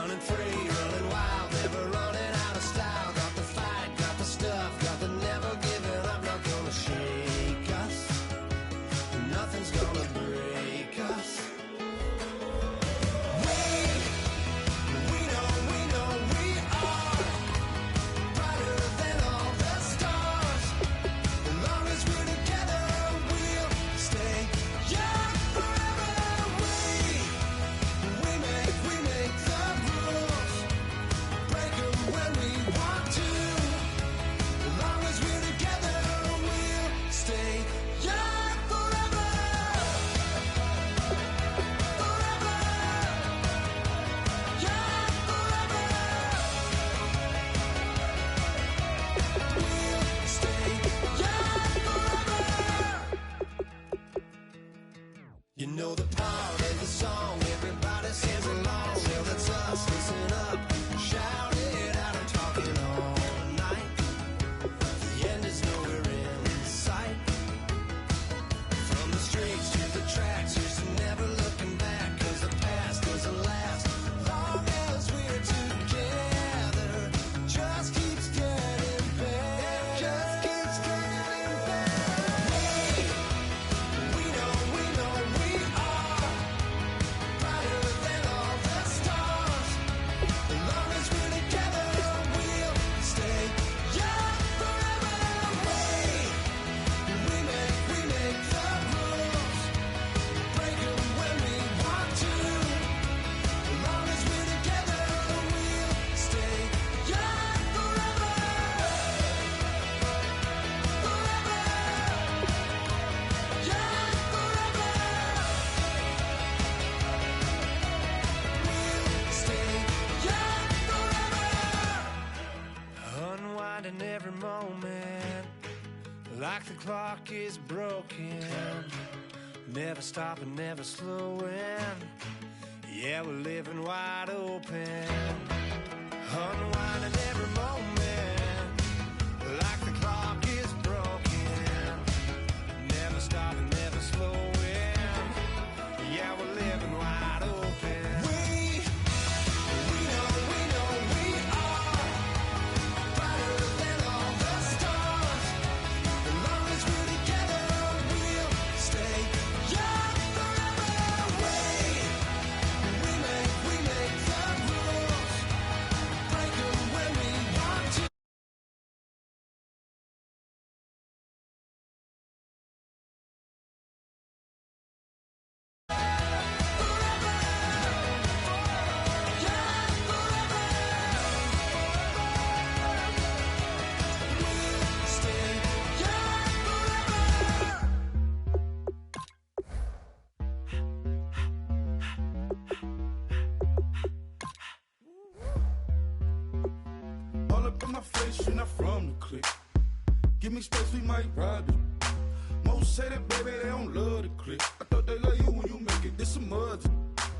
running free, running wild, never running out of style. Got the fight, got the stuff, got the never giving up. Not gonna shake us, nothing's gonna break us. We know we are brighter than all the stars. As long as we're together, we'll stay young forever. We make the rules, break them when we want to. As long as we're together, we'll stay young forever. Forever. Young forever. We'll stay young forever. You know the part of the song, everybody sings along. Well, that's us, listen up, shout it out, I'm talking all night. The end is nowhere in sight. From the streets to the tracks, here's to never looking back. Cause the past doesn't last long as we're together. Just keeps getting better. Just keeps getting better. We know we are brighter than all the stars. As long as we're together, we'll stay young forever. We make the rules, break them when we want to. As long as we're together, we'll stay young forever. Forever. Young forever. We'll stay young forever. Unwinding every moment, like the clock is broken. Never stopping, never slowing. Yeah, we're living wide open. Unwinding every moment, like the clock is broken. Never stopping, never slowing. Yeah, we're living wide open. We know we are brighter than all the stars. As long as we're together, we'll stay young forever. We make the rules, break them when we want to. Young forever. We'll stay young forever. All up in my face, you're not from the clique. Give me space, we might ride it. Most say that, baby, they don't love the clique. I thought they love you when you make it. This some mother.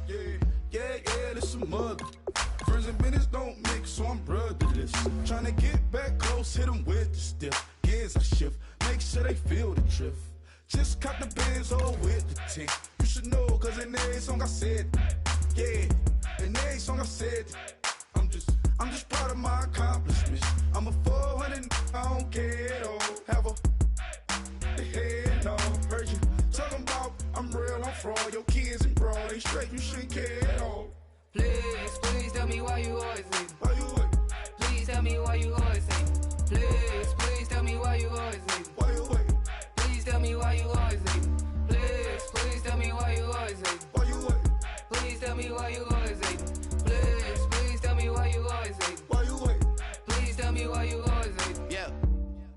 Yeah, this some mother. Friends and business don't mix, so I'm brotherless. Tryna get back close, hit them with the stiff. Gears I shift, make sure they feel the drift. Just caught the Benz all with the tick. You should know, cause in every song I said, yeah, in every song I said, I'm just proud of my accomplishments. I'm a 400, I don't care at all. Have a head, no. Heard you talking about I'm real, I'm fraud. Your kids and broad, they straight, you shouldn't care at all. Please tell me why you always leave. Why you wait? Please tell me why you always leave. Please tell me why you always leave. Why you wait? Please tell me why you always leave. Please tell me why you always leave. Why you wait? Please tell me why you always leave. Please tell me why you always leave. Why you wait? Please tell me why you always leave. Yeah,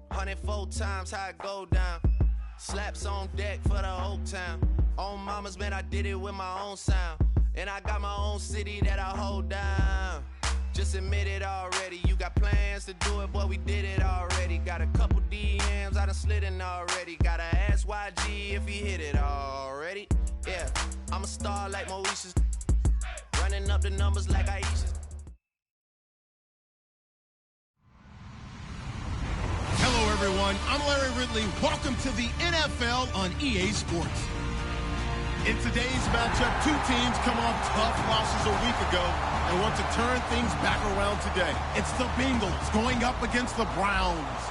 104 times how it go down. Slaps on deck for the whole town. On mamas, man, I did it with my own sound. And I got my own city that I hold down. Just admit it already. You got plans to do it, boy, we did it already. Got a couple DMs, I done slid in already. Gotta ask YG if he hit it already. Yeah, I'm a star like Moesha's. Running up the numbers like Aisha. Hello, everyone. I'm Larry Ridley. Welcome to the NFL on EA Sports. In today's matchup, two teams come off tough losses a week ago and want to turn things back around today. It's the Bengals going up against the Browns.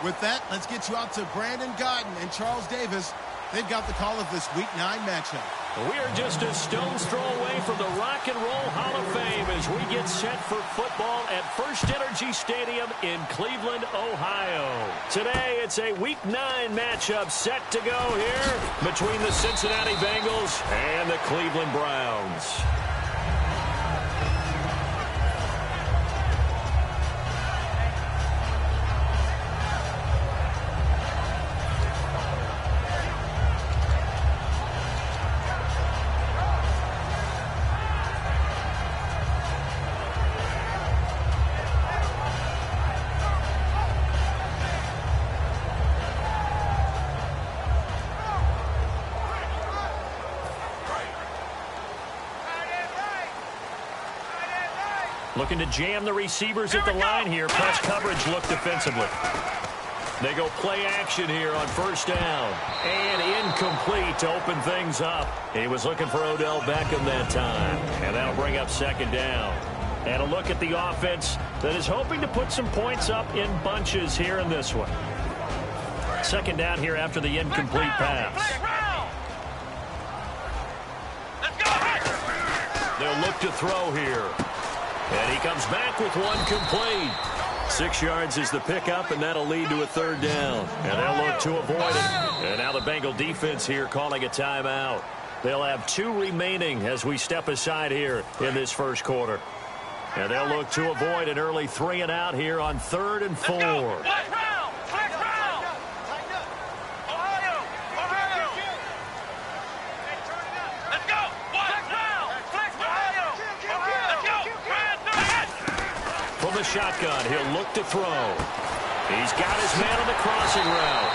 With that, let's get you out to Brandon Godden and Charles Davis. They've got the call of this Week 9 matchup. We are just a stone's throw away from the Rock and Roll Hall of Fame as we get set for football at First Energy Stadium in Cleveland, Ohio. Today, it's a Week 9 matchup set to go here between the Cincinnati Bengals and the Cleveland Browns. Looking to jam the receivers at the line here. Press coverage look defensively. They go play action here on first down. And incomplete to open things up. He was looking for Odell Beckham that time. And that'll bring up second down. And a look at the offense that is hoping to put some points up in bunches here in this one. Second down here after the incomplete pass. They'll look to throw here. And he comes back with one complete. 6 yards is the pickup, and that'll lead to a third down. And they'll look to avoid it. And now the Bengal defense here calling a timeout. They'll have 2 remaining as we step aside here in this first quarter. And they'll look to avoid an early 3 and out here on 3rd and 4. The shotgun, he'll look to throw. He's got his man on the crossing route.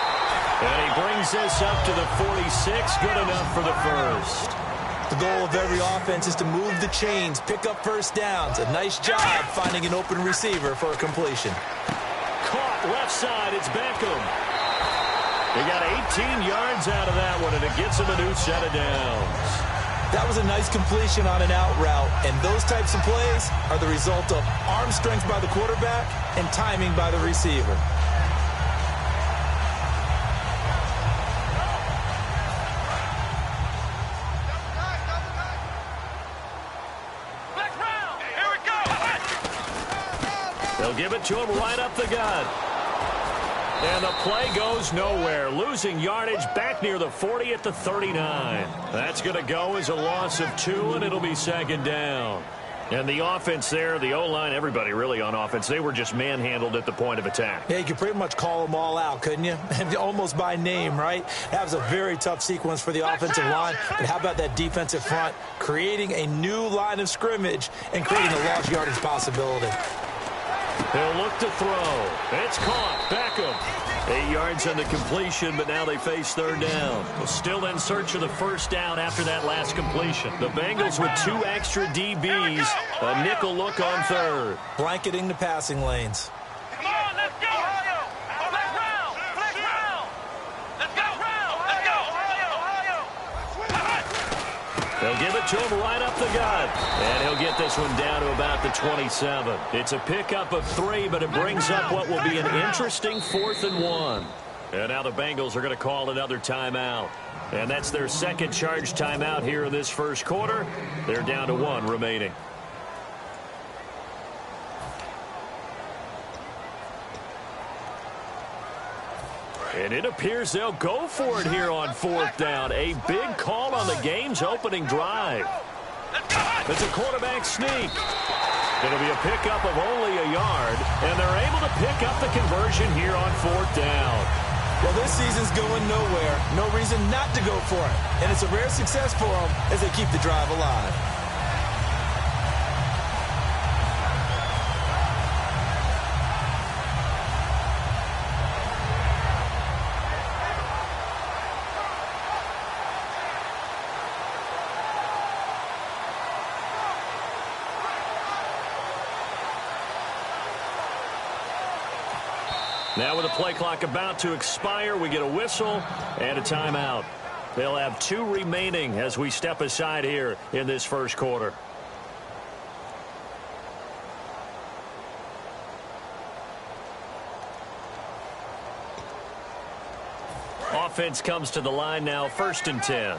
And he brings this up to the 46, good enough for the first. The goal of every offense is to move the chains, pick up first downs. A nice job finding an open receiver for a completion. Caught left side, it's Beckham. He got 18 yards out of that one, and it gets him a new set of downs. That was a nice completion on an out route, and those types of plays are the result of arm strength by the quarterback and timing by the receiver. They'll give it to him right up the gut. And the play goes nowhere. Losing yardage back near the 40 at the 39. That's going to go as a loss of 2, and it'll be second down. And the offense there, the O-line, everybody really on offense, they were just manhandled at the point of attack. Yeah, you could pretty much call them all out, couldn't you? Almost by name, right? That was a very tough sequence for the offensive line. But how about that defensive front creating a new line of scrimmage and creating a lost yardage possibility? They'll look to throw. It's caught. Beckham. 8 yards on the completion, but now they face third down. Well, still in search of the first down after that last completion. The Bengals with 2 extra DBs. A nickel look on third. Blanketing the passing lanes. Come on, let's go! Flex round! Flex round! Let's go! Let's go! They'll give it to him right up the gut. And he'll get this one down to about the 27. It's a pickup of 3, but it brings up what will be an interesting 4th and 1. And now the Bengals are going to call another timeout. And that's their second charge timeout here in this first quarter. They're down to 1 remaining. And it appears they'll go for it here on 4th down. A big call on the game's opening drive. It's a quarterback sneak. It'll be a pickup of only a yard, and they're able to pick up the conversion here on 4th down. Well, this season's going nowhere. No reason not to go for it. And it's a rare success for them as they keep the drive alive. Now with the play clock about to expire, we get a whistle and a timeout. They'll have 2 remaining as we step aside here in this first quarter. Offense comes to the line now, 1st and 10.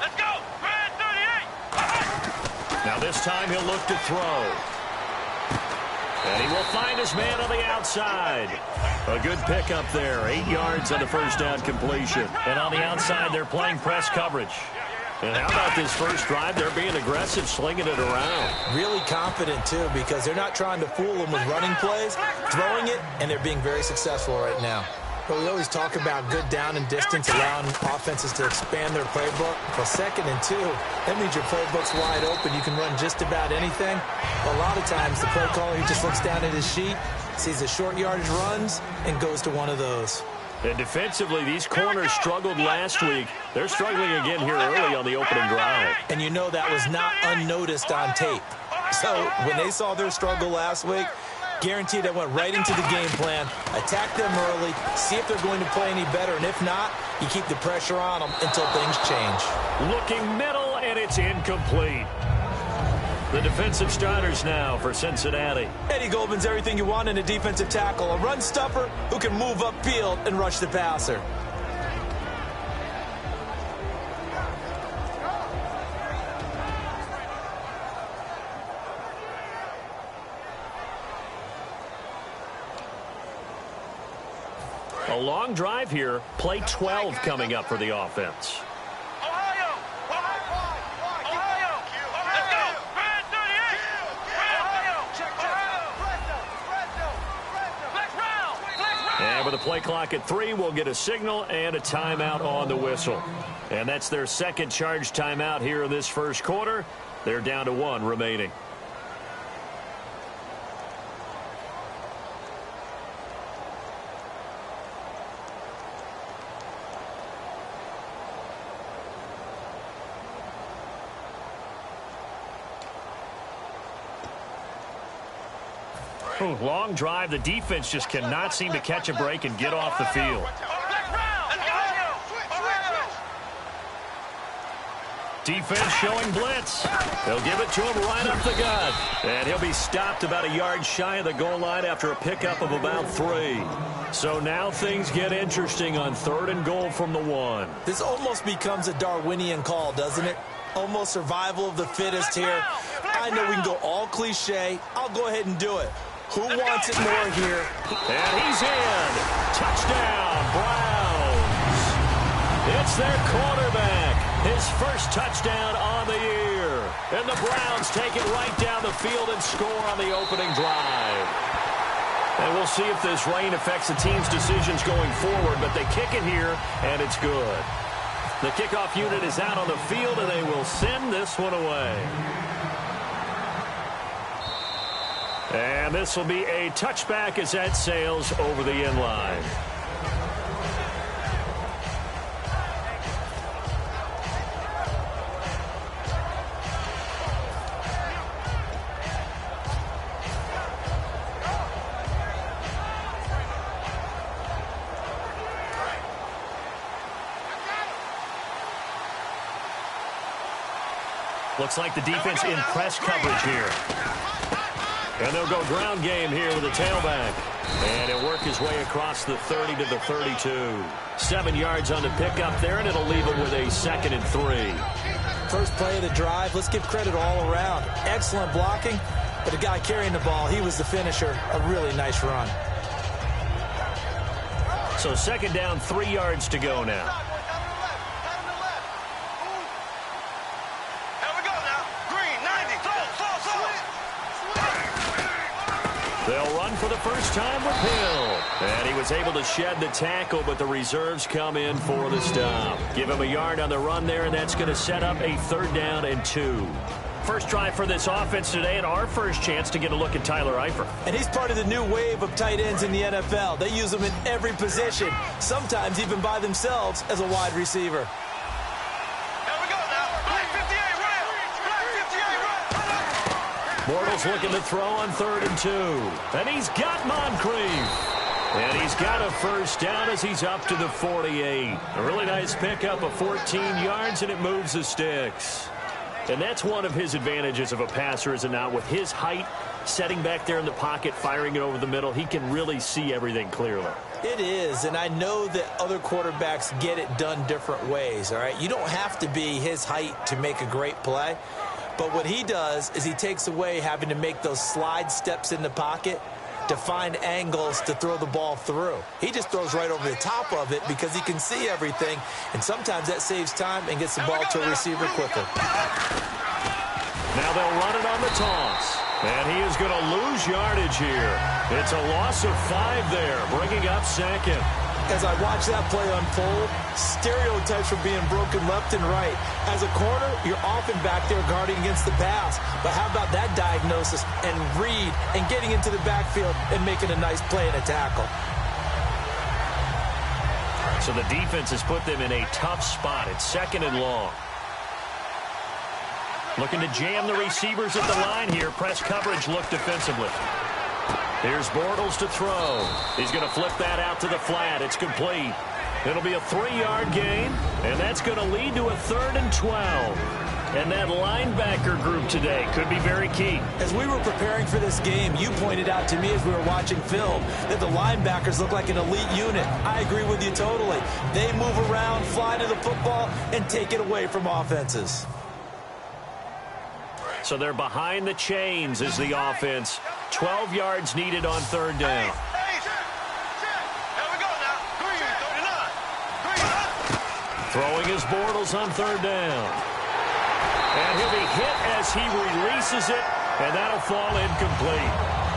Let's go. Grand 38. Now this time he'll look to throw. And he will find his man on the outside. A good pickup there. 8 yards on the first down completion. And on the outside, they're playing press coverage. And how about this first drive? They're being aggressive, slinging it around. Really confident, too, because they're not trying to fool them with running plays, throwing it, and they're being very successful right now. But we always talk about good down and distance, allowing offenses to expand their playbook. Well, 2nd and 2, that means your playbook's wide open. You can run just about anything. But a lot of times, the play caller, he just looks down at his sheet, sees the short yardage runs, and goes to one of those. And defensively, these corners struggled last week. They're struggling again here early on the opening drive. And you know that was not unnoticed on tape. So when they saw their struggle last week, guaranteed they went right into the game plan, attack them early, see if they're going to play any better, and if not, you keep the pressure on them until things change. Looking middle, and it's incomplete. The defensive starters now for Cincinnati. Eddie Goldman's everything you want in a defensive tackle, a run stuffer who can move upfield and rush the passer. A long drive here. Play 12 coming up for the offense. Ohio. Let's go. Grand 38. Ohio. Flex round. And with the play clock at 3, we'll get a signal and a timeout on the whistle. And that's their 2nd charge timeout here in this first quarter. They're down to 1 remaining. Long drive. The defense just cannot seem to catch a break and get off the field. Defense showing blitz. They'll give it to him right up the gut. And he'll be stopped about a yard shy of the goal line after a pickup of about 3. So now things get interesting on 3rd and goal from the 1. This almost becomes a Darwinian call, doesn't it? Almost survival of the fittest here. I know we can go all cliche. I'll go ahead and do it. Who wants it more here? And he's in. Touchdown, Browns. It's their quarterback. His first touchdown on the year. And the Browns take it right down the field and score on the opening drive. And we'll see if this rain affects the team's decisions going forward, but they kick it here, and it's good. The kickoff unit is out on the field, and they will send this one away. And this will be a touchback as that sails over the end line. Looks like the defense in press coverage here. And they'll go ground game here with the tailback. And he'll work his way across the 30 to the 32. 7 yards on the pickup there, and it'll leave him with a 2nd and 3. First play of the drive. Let's give credit all around. Excellent blocking, but the guy carrying the ball, he was the finisher. A really nice run. So 2nd down, 3 yards to go now. They'll run for the first time with Hill. And he was able to shed the tackle, but the reserves come in for the stop. Give him a yard on the run there, and that's going to set up a 3rd down and 2. First drive for this offense today, and our first chance to get a look at Tyler Eifert. And he's part of the new wave of tight ends in the NFL. They use them in every position, sometimes even by themselves as a wide receiver. Bortles looking to throw on 3rd and 2. And he's got Moncrief. And he's got a first down as he's up to the 48. A really nice pickup of 14 yards, and it moves the sticks. And that's one of his advantages of a passer, is it not? With his height, setting back there in the pocket, firing it over the middle, he can really see everything clearly. It is, and I know that other quarterbacks get it done different ways, all right? You don't have to be his height to make a great play, but what he does is he takes away having to make those slide steps in the pocket to find angles to throw the ball through. He just throws right over the top of it because he can see everything, and sometimes that saves time and gets the ball to a receiver quicker. Now they'll run it on the toss. And he is going to lose yardage here. It's a loss of 5 there, bringing up second. As I watch that play unfold, stereotypes are being broken left and right. As a corner, you're often back there guarding against the pass. But how about that diagnosis and read and getting into the backfield and making a nice play and a tackle? So the defense has put them in a tough spot. It's 2nd and long. Looking to jam the receivers at the line here. Press coverage look defensively. Here's Bortles to throw. He's going to flip that out to the flat. It's complete. It'll be a 3-yard gain, and that's going to lead to a 3rd and 12. And that linebacker group today could be very key. As we were preparing for this game, you pointed out to me as we were watching film that the linebackers look like an elite unit. I agree with you totally. They move around, fly to the football, and take it away from offenses. So they're behind the chains as the offense. 12 yards needed on 3rd down. Throwing his Bortles on 3rd down. And he'll be hit as he releases it, and that'll fall incomplete.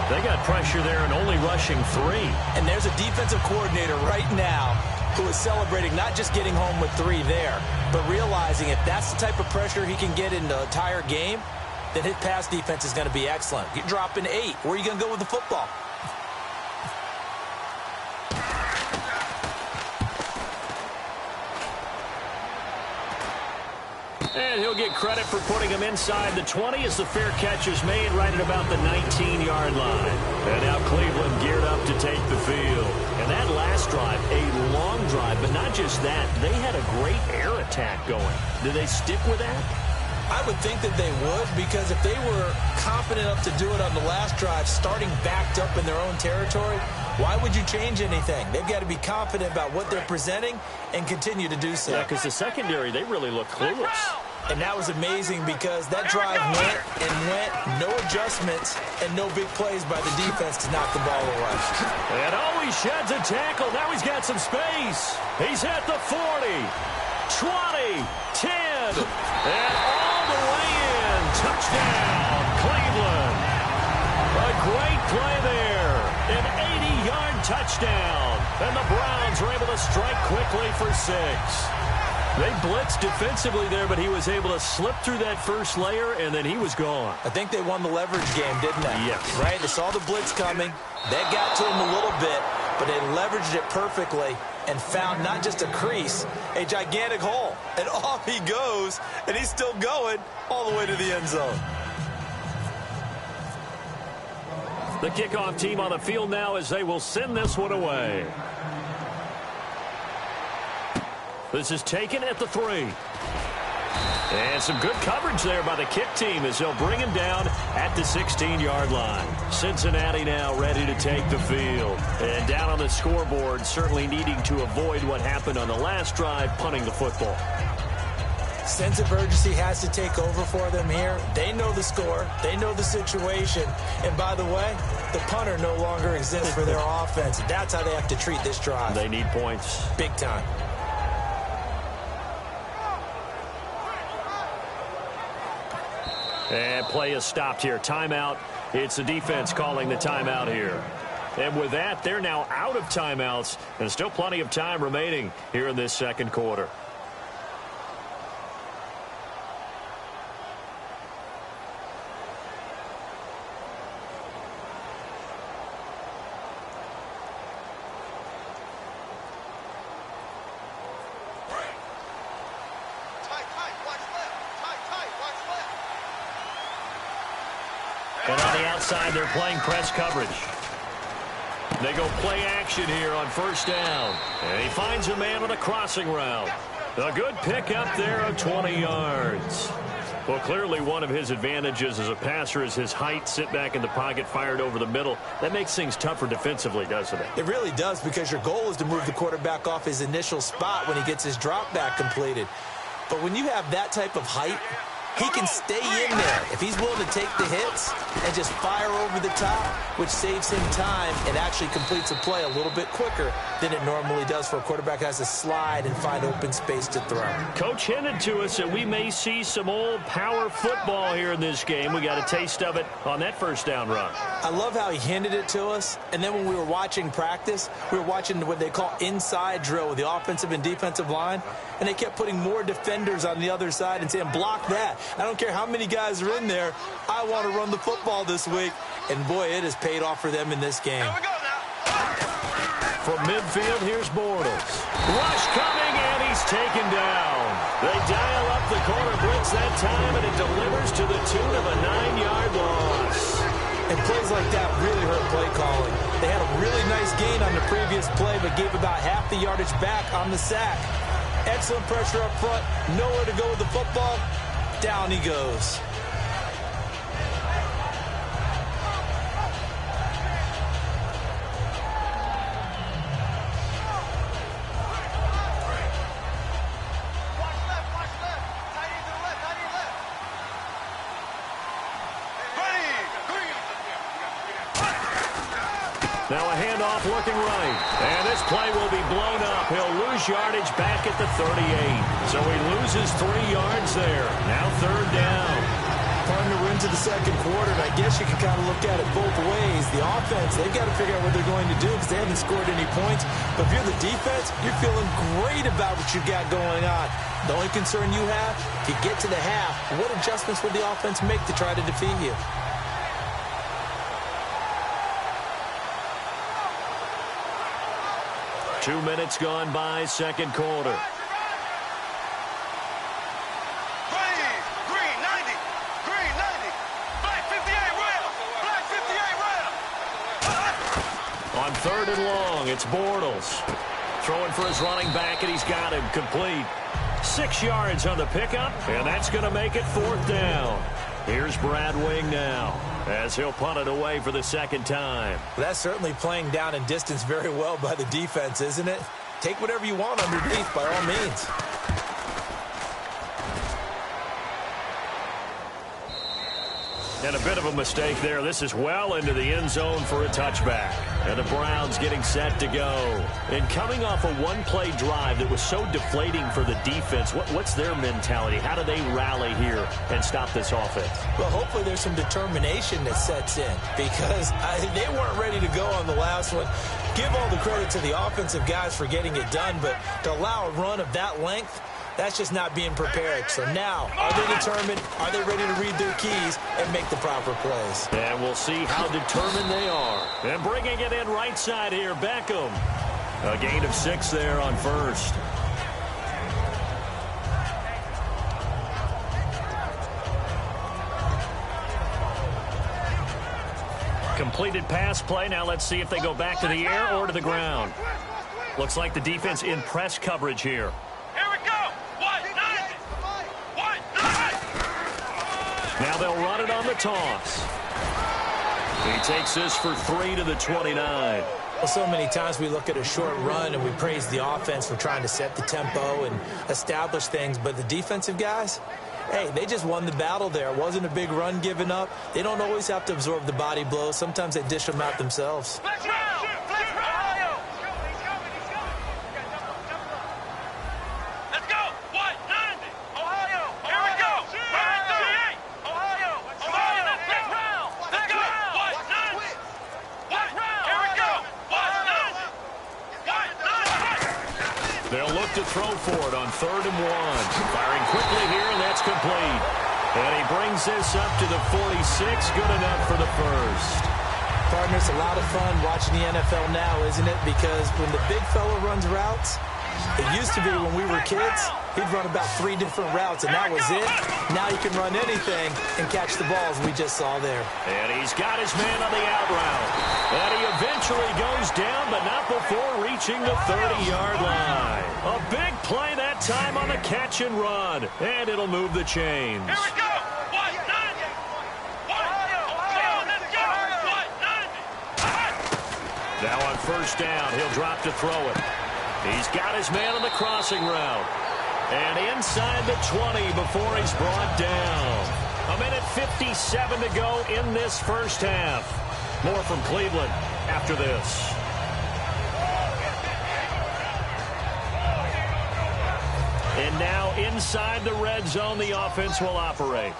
They got pressure there and only rushing 3. And there's a defensive coordinator right now who is celebrating not just getting home with 3 there, but realizing if that's the type of pressure he can get in the entire game, then his pass defense is going to be excellent. You're dropping 8. Where are you going to go with the football? And he'll get credit for putting him inside the 20 as the fair catch is made right at about the 19-yard line. And now Cleveland geared up to take the field. And that last drive, a long drive, but not just that. They had a great air attack going. Do they stick with that? I would think that they would, because if they were confident enough to do it on the last drive, starting backed up in their own territory, why would you change anything? They've got to be confident about what they're presenting and continue to do so. Yeah, because the secondary, they really look clueless. And that was amazing because that drive went and went, no adjustments, and no big plays by the defense to knock the ball away. And he sheds a tackle. Now he's got some space. He's at the 40, 20, 10, and all the way in. Touchdown, Cleveland. A great play there. An 80-yard touchdown. And the Browns were able to strike quickly for 6. They blitzed defensively there, but he was able to slip through that first layer, and then he was gone. I think they won the leverage game, didn't they? Yes. Right? They saw the blitz coming. That got to him a little bit, but they leveraged it perfectly and found not just a crease, a gigantic hole. And off he goes, and he's still going all the way to the end zone. The kickoff team on the field now as they will send this one away. This is taken at the 3. And some good coverage there by the kick team as they'll bring him down at the 16-yard line. Cincinnati now ready to take the field. And down on the scoreboard, certainly needing to avoid what happened on the last drive, punting the football. Sense of urgency has to take over for them here. They know the score. They know the situation. And by the way, the punter no longer exists for their offense. That's how they have to treat this drive. They need points. Big time. And play is stopped here. Timeout. It's the defense calling the timeout here. And with that, they're now out of timeouts. And still plenty of time remaining here in this second quarter. And on the outside, they're playing press coverage. They go play action here on first down. And he finds a man on a crossing route. A good pickup there of 20 yards. Well, clearly one of his advantages as a passer is his height. Sit back in the pocket, fired over the middle. That makes things tougher defensively, doesn't it? It really does, because your goal is to move the quarterback off his initial spot when he gets his drop back completed. But when you have that type of height, he can stay in there if he's willing to take the hits and just fire over the top, which saves him time and actually completes a play a little bit quicker than it normally does for a quarterback who has to slide and find open space to throw. Coach hinted to us that we may see some old power football here in this game. We got a taste of it on that first down run. I love how he hinted it to us, and then when we were watching practice, we were watching what they call inside drill with the offensive and defensive line, and they kept putting more defenders on the other side and saying, block that. I don't care how many guys are in there. I want to run the football this week. And, boy, it has paid off for them in this game. Here we go now. From midfield, here's Bortles. Rush coming, and he's taken down. They dial up the corner blitz that time, and it delivers to the tune of a 9-yard loss. And plays like that really hurt play calling. They had a really nice gain on the previous play, but gave about half the yardage back on the sack. Excellent pressure up front. Nowhere to go with the football. Down he goes. Now a handoff looking right. And this play will be blown up. He'll lose yardage back at the 38. So he loses 3 yards there. Now third down. Partner, we're into the second quarter, and I guess you can kind of look at it both ways. The offense, they've got to figure out what they're going to do because they haven't scored any points. But if you're the defense, you're feeling great about what you got going on. The only concern you have, if you get to the half, what adjustments would the offense make to try to defeat you? 2 minutes gone by, second quarter. Green 90. Green 90. Black 58 red. Black 58 red. On third and long, it's Bortles. Throwing for his running back, and he's got him complete. 6 yards on the pickup, and that's going to make it fourth down. Here's Brad Wing now, as he'll punt it away for the second time. Well, that's certainly playing down and distance very well by the defense, isn't it? Take whatever you want underneath, by all means. And a bit of a mistake there. This is well into the end zone for a touchback. And the Browns getting set to go. And coming off a one-play drive that was so deflating for the defense, what's their mentality? How do they rally here and stop this offense? Well, hopefully there's some determination that sets in because they weren't ready to go on the last one. Give all the credit to the offensive guys for getting it done, but to allow a run of that length, that's just not being prepared. So now, are they determined? Are they ready to read their keys and make the proper plays? And we'll see how determined they are. And bringing it in right side here, Beckham. A gain of 6 there on first. Completed pass play. Now let's see if they go back to the air or to the ground. Looks like the defense in press coverage here. Now they'll run it on the toss. He takes this for 3 to the 29. Well, so many times we look at a short run and we praise the offense for trying to set the tempo and establish things. But the defensive guys, hey, they just won the battle there. It wasn't a big run given up. They don't always have to absorb the body blows. Sometimes they dish them out themselves. They'll look to throw for it on 3rd and 1. Firing quickly here, and that's complete. And he brings this up to the 46. Good enough for the first. Partner, it's a lot of fun watching the NFL now, isn't it? Because when the big fella runs routes, it used to be when we were kids, he'd run about 3 different routes, and that was it. Now he can run anything and catch the balls we just saw there. And he's got his man on the out route. And he eventually goes down, but not before reaching the 30-yard line. A big play that time on the catch and run, and it'll move the chains. Here we go. Now on first down, he'll drop to throw it. He's got his man on the crossing route. And inside the 20 before he's brought down. 1:57 to go in this first half. More from Cleveland after this. And now inside the red zone, the offense will operate.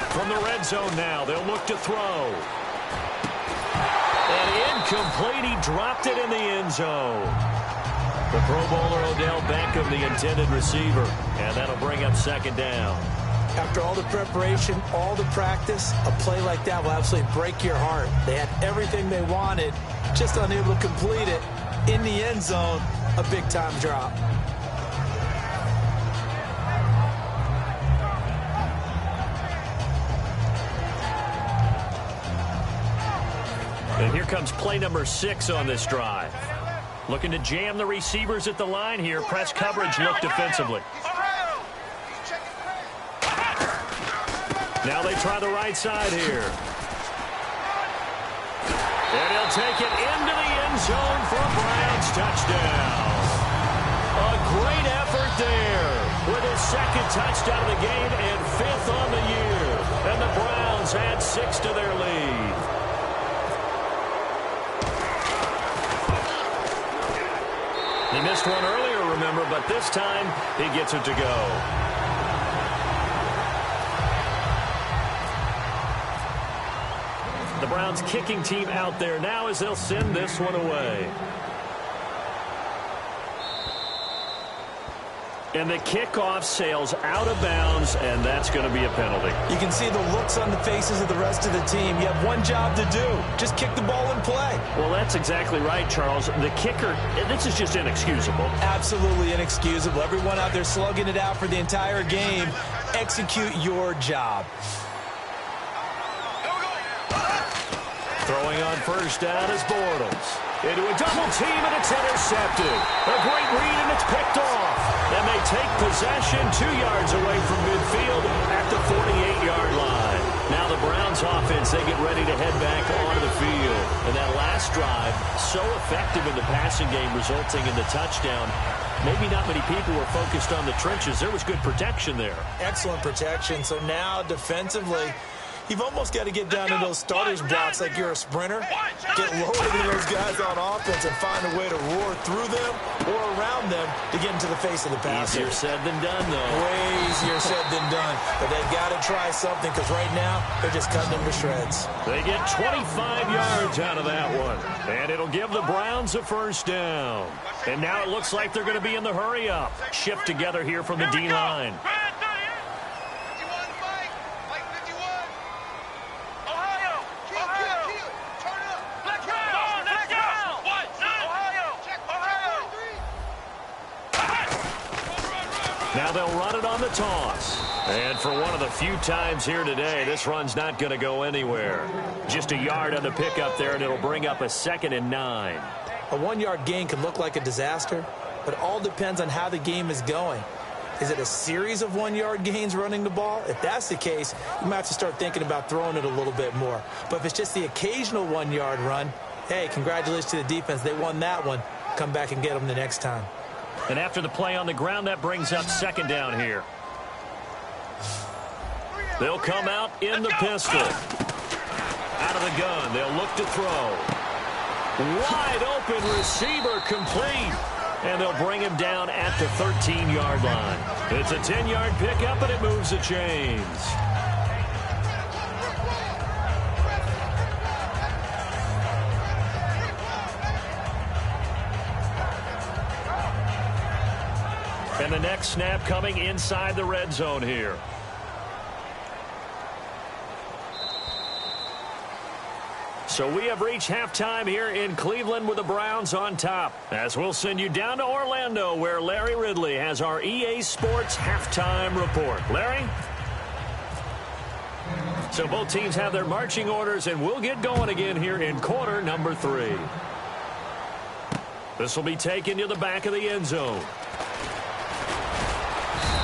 From the red zone now, they'll look to throw. And incomplete, he dropped it in the end zone. The Pro Bowler Odell Beckham, the intended receiver, and that'll bring up second down. After all the preparation, all the practice, a play like that will absolutely break your heart. They had everything they wanted, just unable to complete it. In the end zone, a big-time drop. And here comes play number 6 on this drive. Looking to jam the receivers at the line here. Press coverage look defensively. Now they try the right side here. And he'll take it into the end zone for a Browns touchdown. A great effort there with his second touchdown of the game and 5th on the year. And the Browns add 6 to their lead. He missed one earlier, remember, but this time he gets it to go. The Browns kicking team out there now as they'll send this one away. And the kickoff sails out of bounds, and that's going to be a penalty. You can see the looks on the faces of the rest of the team. You have one job to do. Just kick the ball and play. Well, that's exactly right, Charles. The kicker, this is just inexcusable. Absolutely inexcusable. Everyone out there slugging it out for the entire game. Execute your job. Throwing on first down is Bortles. Into a double team, and it's intercepted. A great read, and it's picked off. And they take possession 2 yards away from midfield at the 48-yard line. Now the Browns offense, they get ready to head back onto the field. And that last drive, so effective in the passing game, resulting in the touchdown. Maybe not many people were focused on the trenches. There was good protection there. Excellent protection. So now defensively, you've almost got to get down to those starters blocks like you're a sprinter. Get lower than those guys on offense and find a way to roar through them or around them to get into the face of the passer. Easier said than done, though. Way easier said than done. But they've got to try something because right now they're just cutting them to shreds. They get 25 yards out of that one. And it'll give the Browns a first down. And now it looks like they're going to be in the hurry-up. Shift together here from the D-line. Now they'll run it on the toss. And for one of the few times here today, this run's not going to go anywhere. Just a yard on the pickup there, and it'll bring up a 2nd and 9. A 1-yard gain can look like a disaster, but it all depends on how the game is going. Is it a series of 1-yard gains running the ball? If that's the case, you might have to start thinking about throwing it a little bit more. But if it's just the occasional 1-yard run, hey, congratulations to the defense. They won that one. Come back and get them the next time. And after the play on the ground, that brings up second down here. They'll come out in the pistol. Out of the gun, they'll look to throw. Wide open receiver complete. And they'll bring him down at the 13-yard line. It's a 10-yard pickup, and it moves the chains. And the next snap coming inside the red zone here. So So we have reached halftime here in Cleveland with the Browns on top. As we'll send you down to Orlando where Larry Ridley has our EA Sports halftime report. Larry? So both teams have their marching orders, and we'll get going again here in quarter number 3. This will be taken to the back of the end zone.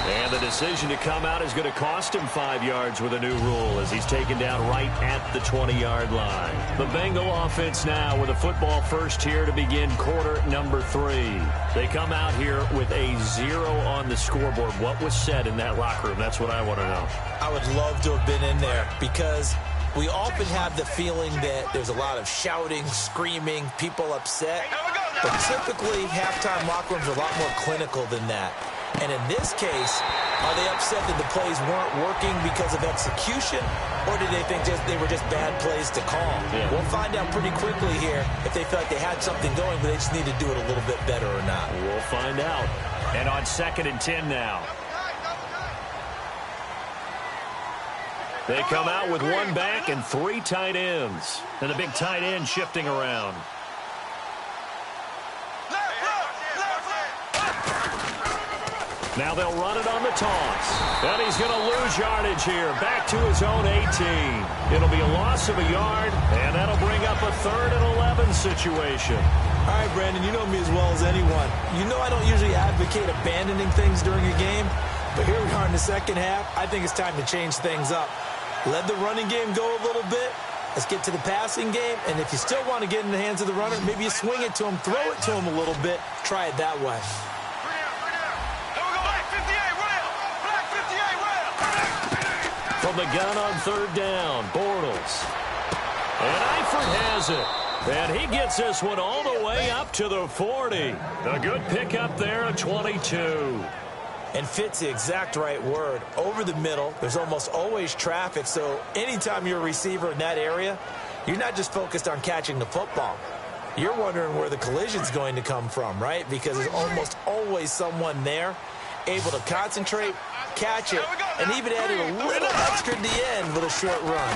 And the decision to come out is going to cost him 5 yards with a new rule as he's taken down right at the 20-yard line. The Bengal offense now with a football first here to begin quarter number 3. They come out here with a 0 on the scoreboard. What was said in that locker room? That's what I want to know. I would love to have been in there because we often have the feeling that there's a lot of shouting, screaming, people upset. But typically, halftime locker rooms are a lot more clinical than that. And in this case, are they upset that the plays weren't working because of execution, or did they think they were just bad plays to call? Yeah. We'll find out pretty quickly here if they felt like they had something going, but they just need to do it a little bit better or not. We'll find out. And on 2nd and 10 now. They come out with 1 back and 3 tight ends. And the big tight end shifting around. Now they'll run it on the toss. And he's going to lose yardage here. Back to his own 18. It'll be a loss of a yard, and that'll bring up a 3rd and 11 situation. All right, Brandon, you know me as well as anyone. You know I don't usually advocate abandoning things during a game, but here we are in the second half. I think it's time to change things up. Let the running game go a little bit. Let's get to the passing game, and if you still want to get in the hands of the runner, maybe you swing it to him, throw it to him a little bit. Try it that way. From the gun on 3rd down, Bortles. And Eifert has it. And he gets this one all the way up to the 40. A good pickup there at 22. And fit's the exact right word. Over the middle, there's almost always traffic, so anytime you're a receiver in that area, you're not just focused on catching the football. You're wondering where the collision's going to come from, right? Because there's almost always someone there able to concentrate, catch it, and even added a little extra at the end with a short run.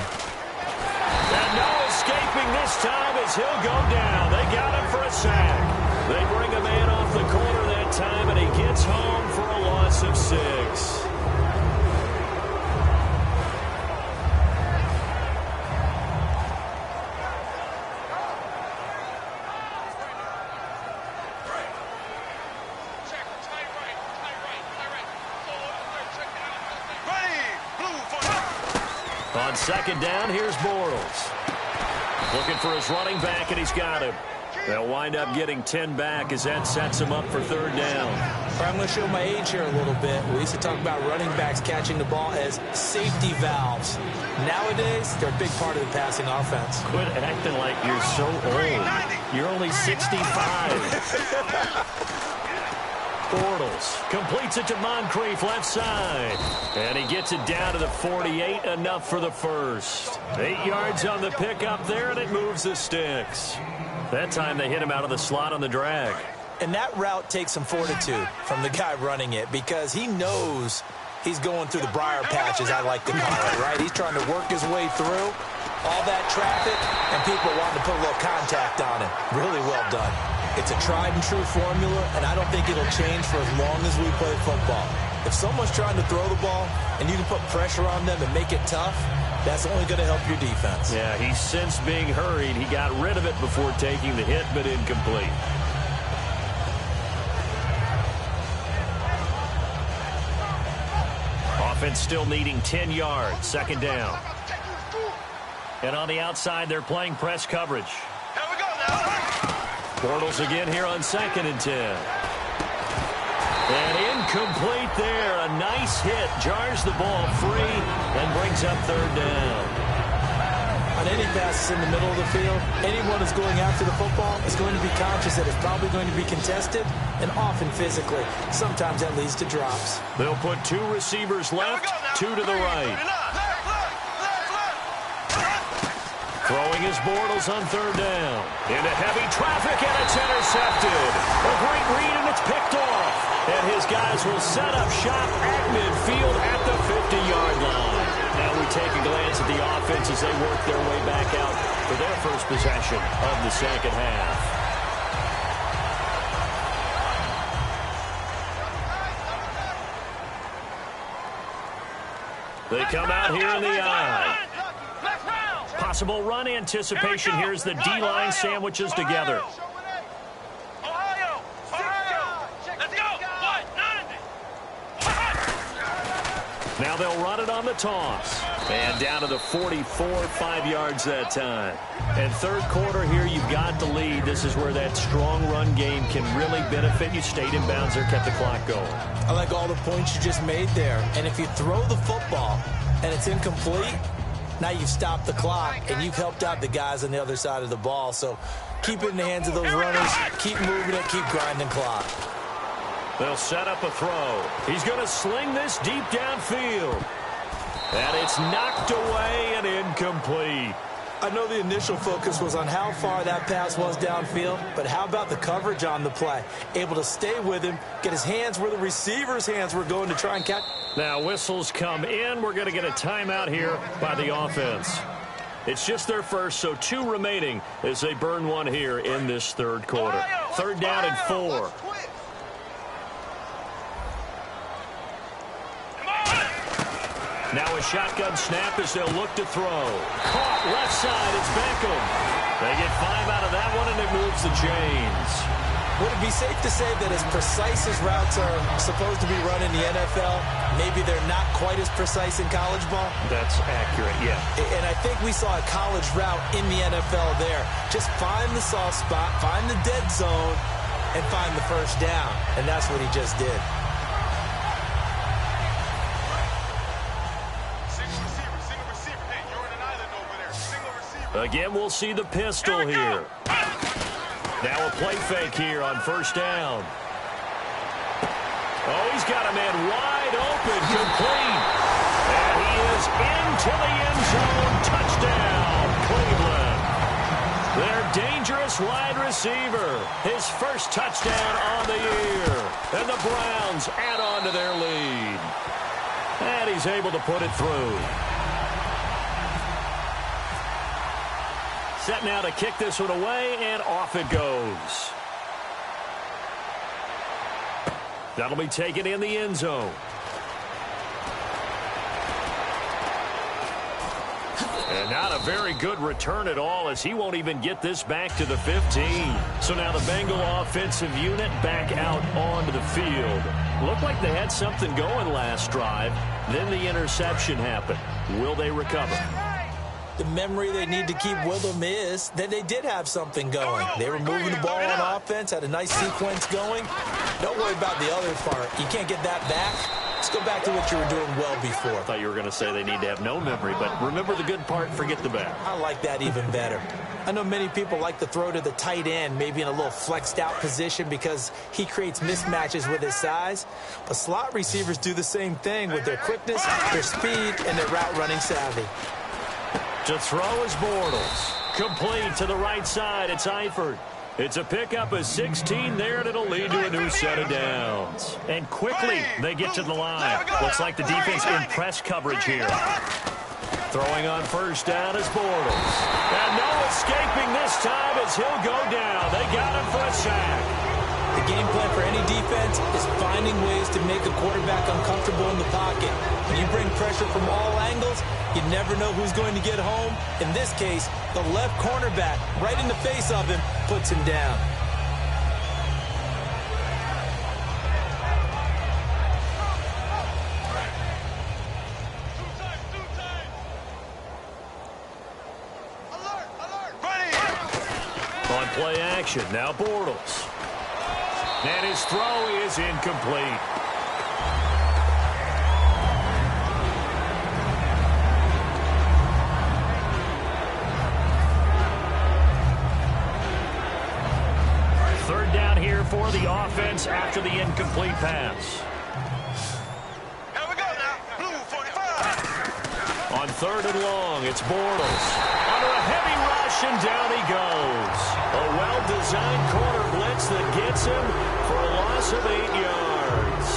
And no escaping this time as he'll go down. They got him for a sack. They bring a man off the corner that time, and he gets home for a loss of 6. On 2nd down, here's Bortles. Looking for his running back, and he's got him. They'll wind up getting 10 back as that sets him up for 3rd down. I'm going to show my age here a little bit. We used to talk about running backs catching the ball as safety valves. Nowadays, they're a big part of the passing offense. Quit acting like you're so old. You're only 65. Bortles completes it to Moncrief left side. And he gets it down to the 48, enough for the first. 8 yards on the pickup there, and it moves the sticks. That time they hit him out of the slot on the drag. And that route takes some fortitude from the guy running it because he knows he's going through the briar patch, as I like to call it, right? He's trying to work his way through all that traffic, and people wanting to put a little contact on it. Really well done. It's a tried-and-true formula, and I don't think it'll change for as long as we play football. If someone's trying to throw the ball and you can put pressure on them and make it tough, that's only going to help your defense. Yeah, he's since being hurried. He got rid of it before taking the hit, but incomplete. Offense still needing 10 yards. 2nd down. And on the outside, they're playing press coverage. Here we go now. Bortles again here on 2nd and 10. And incomplete there. A nice hit. Jars the ball free and brings up 3rd down. On any passes in the middle of the field, anyone who's going after the football is going to be conscious that it's probably going to be contested and often physically. Sometimes that leads to drops. They'll put 2 receivers left, 2 to the right. Throwing his Bortles on 3rd down. Into heavy traffic, and it's intercepted. A great read, and it's picked off. And his guys will set up shop at midfield at the 50-yard line. Now, we take a glance at the offense as they work their way back out for their first possession of the second half. They come out here in the eye. Possible run anticipation. Here's the D-line sandwiches together. Now they'll run it on the toss. And down to the 44, 5 yards that time. And third quarter here, you've got the lead. This is where that strong run game can really benefit you. Stayed in bounds there, kept the clock going. I like all the points you just made there. And if you throw the football and it's incomplete, now you've stopped the clock and you've helped out the guys on the other side of the ball. So keep it in the hands of those runners. Keep moving it. Keep grinding clock. They'll set up a throw. He's going to sling this deep downfield. And it's knocked away and incomplete. I know the initial focus was on how far that pass was downfield, but how about the coverage on the play? Able to stay with him, get his hands where the receiver's hands were going to try and catch. Now whistles come in. We're going to get a timeout here by the offense. It's just their first, so 2 remaining as they burn one here in this third quarter. Third down and 4. Now a shotgun snap as they'll look to throw. Caught left side, it's Beckham. They get 5 out of that one, and it moves the chains. Would it be safe to say that as precise as routes are supposed to be run in the NFL, maybe they're not quite as precise in college ball? That's accurate, yeah. And I think we saw a college route in the NFL there. Just find the soft spot, find the dead zone, and find the first down. And that's what he just did. Again, we'll see the pistol here. Now a play fake here on first down. Oh, he's got a man wide open, complete. And he is into the end zone. Touchdown, Cleveland. Their dangerous wide receiver. His first touchdown on the year. And the Browns add on to their lead. And he's able to put it through. Set now to kick this one away, and off it goes. That'll be taken in the end zone. And not a very good return at all, as he won't even get this back to the 15. So now the Bengal offensive unit back out onto the field. Looked like they had something going last drive. Then the interception happened. Will they recover? The memory they need to keep with them is that they did have something going. They were moving the ball on offense, had a nice sequence going. Don't worry about the other part. You can't get that back. Let's go back to what you were doing well before. I thought you were going to say they need to have no memory, but remember the good part, forget the bad. I like that even better. I know many people like to throw to the tight end, maybe in a little flexed out position because he creates mismatches with his size. But slot receivers do the same thing with their quickness, their speed, and their route running savvy. To throw is Bortles. Complete to the right side. It's Eifert. It's a pickup of 16 there, and it'll lead to a new set of downs. And quickly, they get to the line. Looks like the defense in press coverage here. Throwing on first down is Bortles. And no escaping this time as he'll go down. They got him for a sack. The game plan for any defense is finding ways to make a quarterback uncomfortable in the pocket. When you bring pressure from all angles, you never know who's going to get home. In this case, the left cornerback, right in the face of him, puts him down. On play action, now Bortles. And his throw is incomplete. Third down here for the offense after the incomplete pass. Here we go now. Blue 45. On third and long, it's Bortles. Under a heavy rush, and down he goes. A well-designed corner blitz that gets him for a loss of 8 yards.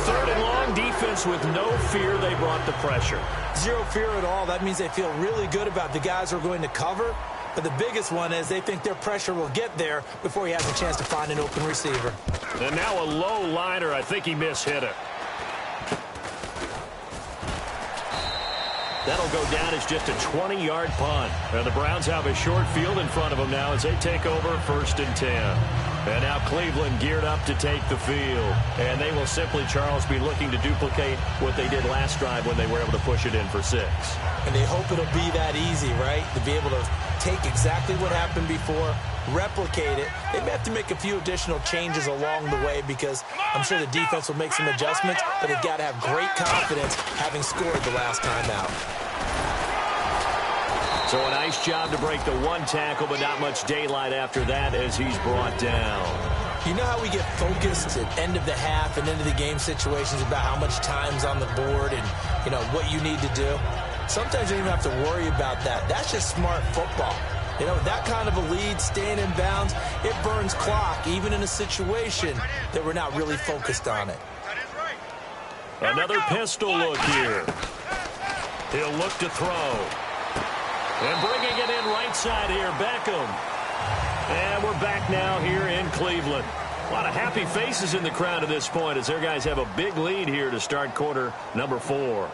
Third and long, defense with no fear. They brought the pressure. Zero fear at all. That means they feel really good about the guys who are going to cover. But the biggest one is they think their pressure will get there before he has a chance to find an open receiver. And now a low liner. I think he mishit it. That'll go down as just a 20-yard punt. And the Browns have a short field in front of them now as they take over 1st and 10. And now Cleveland geared up to take the field. And they will simply, Charles, be looking to duplicate what they did last drive when they were able to push it in for 6. And they hope it'll be that easy, right? To be able to take exactly what happened before, replicate it. They may have to make a few additional changes along the way because I'm sure the defense will make some adjustments, but they've got to have great confidence having scored the last time out. So a nice job to break the one tackle, but not much daylight after that as he's brought down. You know how we get focused at end of the half and into the game situations about how much time's on the board and, you know, what you need to do? Sometimes you don't even have to worry about that. That's just smart football. You know, that kind of a lead, staying in bounds, it burns clock, even in a situation that we're not really focused on it. Another pistol look here. He'll look to throw. And bringing it in right side here, Beckham. And we're back now here in Cleveland. A lot of happy faces in the crowd at this point as their guys have a big lead here to start quarter number 4.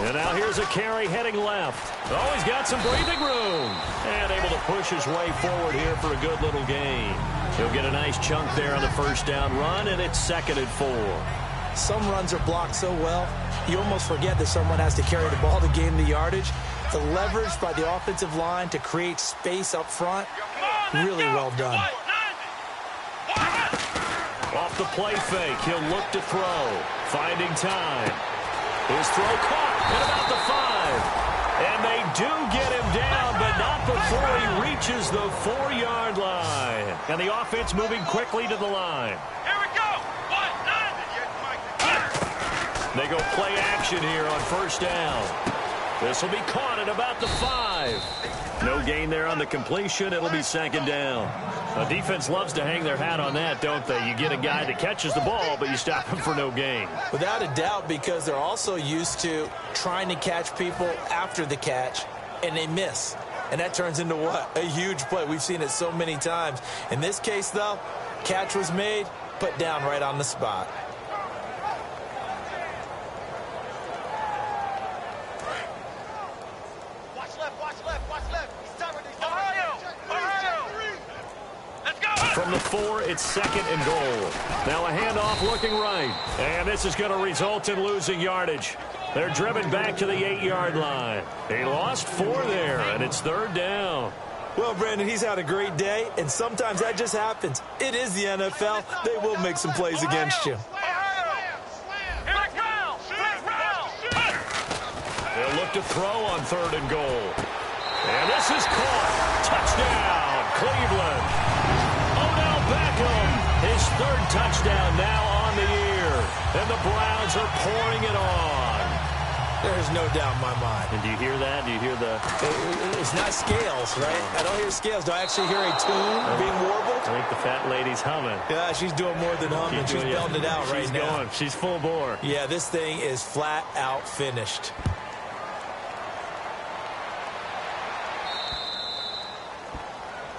And now here's a carry heading left. Oh, he's got some breathing room. And able to push his way forward here for a good little gain. He'll get a nice chunk there on the first down run, and it's 2nd and 4. Some runs are blocked so well, you almost forget that someone has to carry the ball to gain the yardage. The leverage by the offensive line to create space up front, really well done. Off the play fake, he'll look to throw. Finding time. His throw caught at about the 5. And they do get him down, but not before he reaches the 4-yard line. And the offense moving quickly to the line. Here we go. They go play action here on 1st down. This will be caught at about the 5. No gain there on the completion. It'll be 2nd down. The defense loves to hang their hat on that, don't they? You get a guy that catches the ball, but you stop him for no gain. Without a doubt, because they're also used to trying to catch people after the catch, and they miss. And that turns into what? A huge play. We've seen it so many times. In this case, though, catch was made, put down right on the spot. From the 4, it's 2nd and goal. Now a handoff looking right. And this is going to result in losing yardage. They're driven back to the 8-yard line. They lost 4 there, and it's 3rd down. Well, Brandon, he's had a great day, and sometimes that just happens. It is the NFL. They will make some plays against you. They'll look to throw on 3rd and goal. And this is caught. Touchdown, Cleveland. Beckham, his 3rd touchdown now on the year. And the Browns are pouring it on. There's no doubt in my mind. And do you hear that? Do you hear the... It's not scales, right? I don't hear scales. Do I actually hear a tune being warbled? I think the fat lady's humming. Yeah, she's doing more than humming. She's belting it out right now. She's going. She's full bore. Yeah, this thing is flat out finished.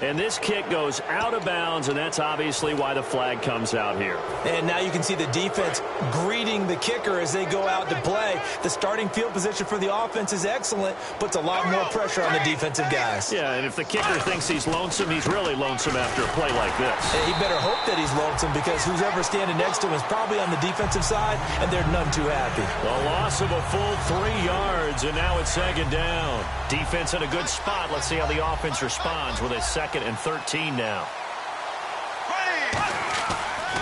And this kick goes out of bounds, and that's obviously why the flag comes out here. And now you can see the defense greeting the kicker as they go out to play. The starting field position for the offense is excellent, puts a lot more pressure on the defensive guys. Yeah, and if the kicker thinks he's lonesome, he's really lonesome after a play like this. He better hope that he's lonesome because who's ever standing next to him is probably on the defensive side, and they're none too happy. The loss of a full 3 yards, and now it's 2nd down. Defense in a good spot. Let's see how the offense responds with a 2nd and 13 now.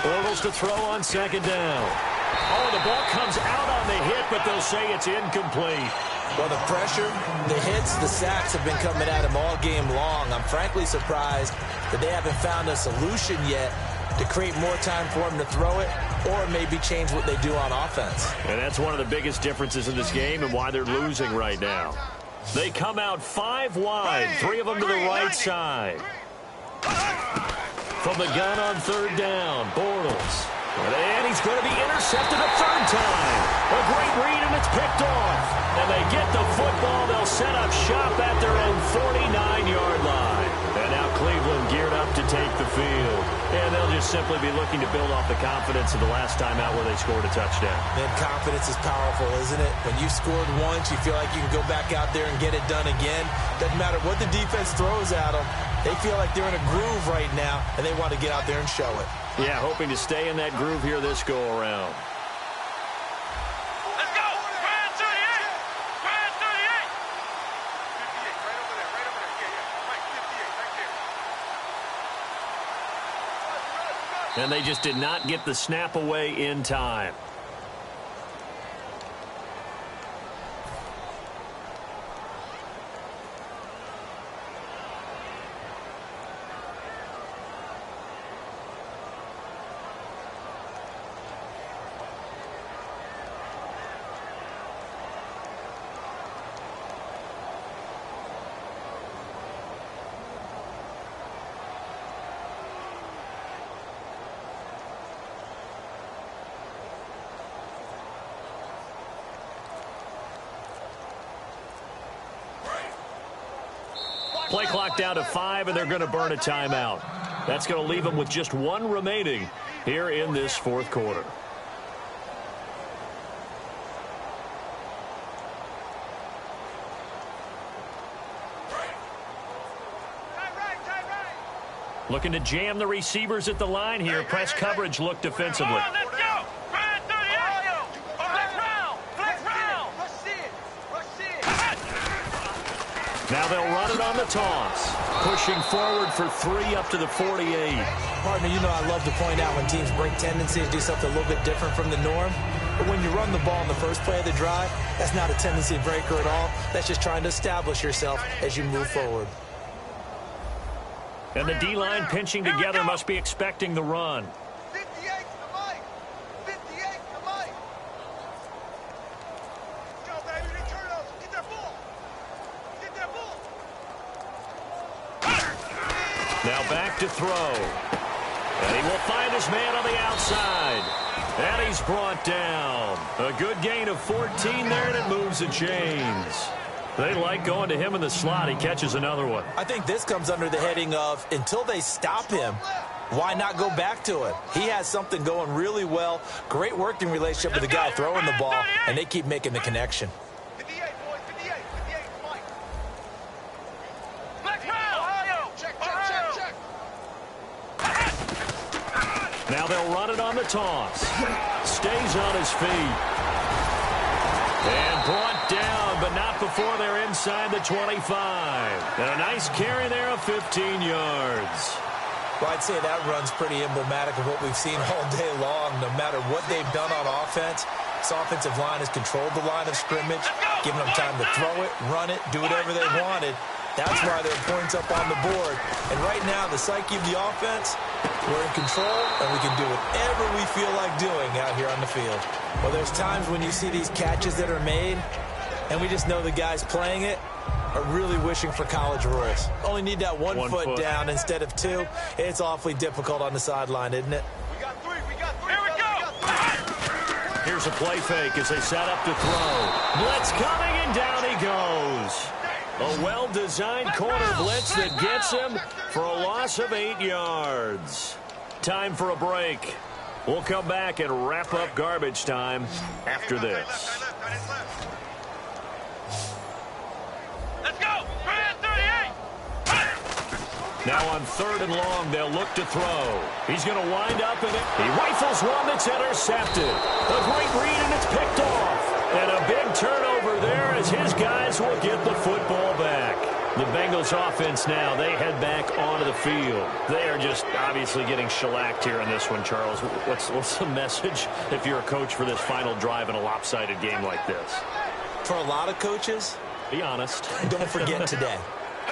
Bortles to throw on 2nd down. Oh, the ball comes out on the hit, but they'll say it's incomplete. Well, the pressure, the hits, the sacks have been coming at him all game long. I'm frankly surprised that they haven't found a solution yet to create more time for him to throw it or maybe change what they do on offense. And that's one of the biggest differences in this game and why they're losing right now. They come out 5 wide, 3 of them to the right side. From the gun on 3rd down, Bortles. And he's going to be intercepted a 3rd time. A great read, and it's picked off. And they get the football. They'll set up shop at their own 49-yard line. And now Cleveland geared up to take the field. And they'll just simply be looking to build off the confidence of the last time out where they scored a touchdown. And confidence is powerful, isn't it? When you scored once, you feel like you can go back out there and get it done again. Doesn't matter what the defense throws at them. They feel like they're in a groove right now, and they want to get out there and show it. Yeah, hoping to stay in that groove here this go-around. Let's go! Grand 38! Grand 38! 58, right over there, right over there. Yeah, right, 58, right there. And they just did not get the snap away in time. Play clock down to 5, and they're going to burn a timeout. That's going to leave them with just 1 remaining here in this 4th quarter. Looking to jam the receivers at the line here. Press coverage look defensively. Let's go! Grand 38! Flex round! Flex round! Now they'll run it on the toss. Pushing forward for 3 up to the 48. Partner, you know I love to point out when teams break tendency to do something a little bit different from the norm. But when you run the ball in the first play of the drive, that's not a tendency breaker at all. That's just trying to establish yourself as you move forward. And the D-line pinching together must be expecting the run. 58 to Mike! 58 to Mike! Go, baby, return over. Get that ball! Get that ball! Now back to throw. And he will find his man on the outside. And he's brought down. A good gain of 14 there, and it moves the chains. They like going to him in the slot. He catches another one. I think this comes under the heading of until they stop him, why not go back to it? He has something going really well. Great working relationship with the guy throwing the ball, and they keep making the connection. 58, boys, 58, 58 to Mike. Flex round! Ohio! Check. Now they'll run it on the toss. Stays on his feet. And brought down, but not before they're inside the 25. And a nice carry there of 15 yards. Well, I'd say that run's pretty emblematic of what we've seen all day long. No matter what they've done on offense, this offensive line has controlled the line of scrimmage, giving them time to throw it, run it, do whatever they wanted. That's why there are points up on the board. And right now, the psyche of the offense, we're in control, and we can do whatever we feel like doing out here on the field. Well, there's times when you see these catches that are made, and we just know the guys playing it are really wishing for college rules. Only need that one foot down instead of 2. It's awfully difficult on the sideline, isn't it? We got 3, we got 3. Here we go! Here's a play fake as they set up to throw. Blitz coming, and down he goes. A well-designed corner blitz that gets him for a loss of 8 yards. Time for a break. We'll come back and wrap up garbage time after this. Let's go! Grand 38! Now on 3rd and long, they'll look to throw. He's going to wind up in it. He rifles one that's intercepted. A great read, and it's picked off. And a big turnover there as his guys will get the football back. The Bengals offense now, they head back onto the field. They are just obviously getting shellacked here in this one, Charles. What's the message if you're a coach for this final drive in a lopsided game like this? For a lot of coaches, be honest. Don't forget today.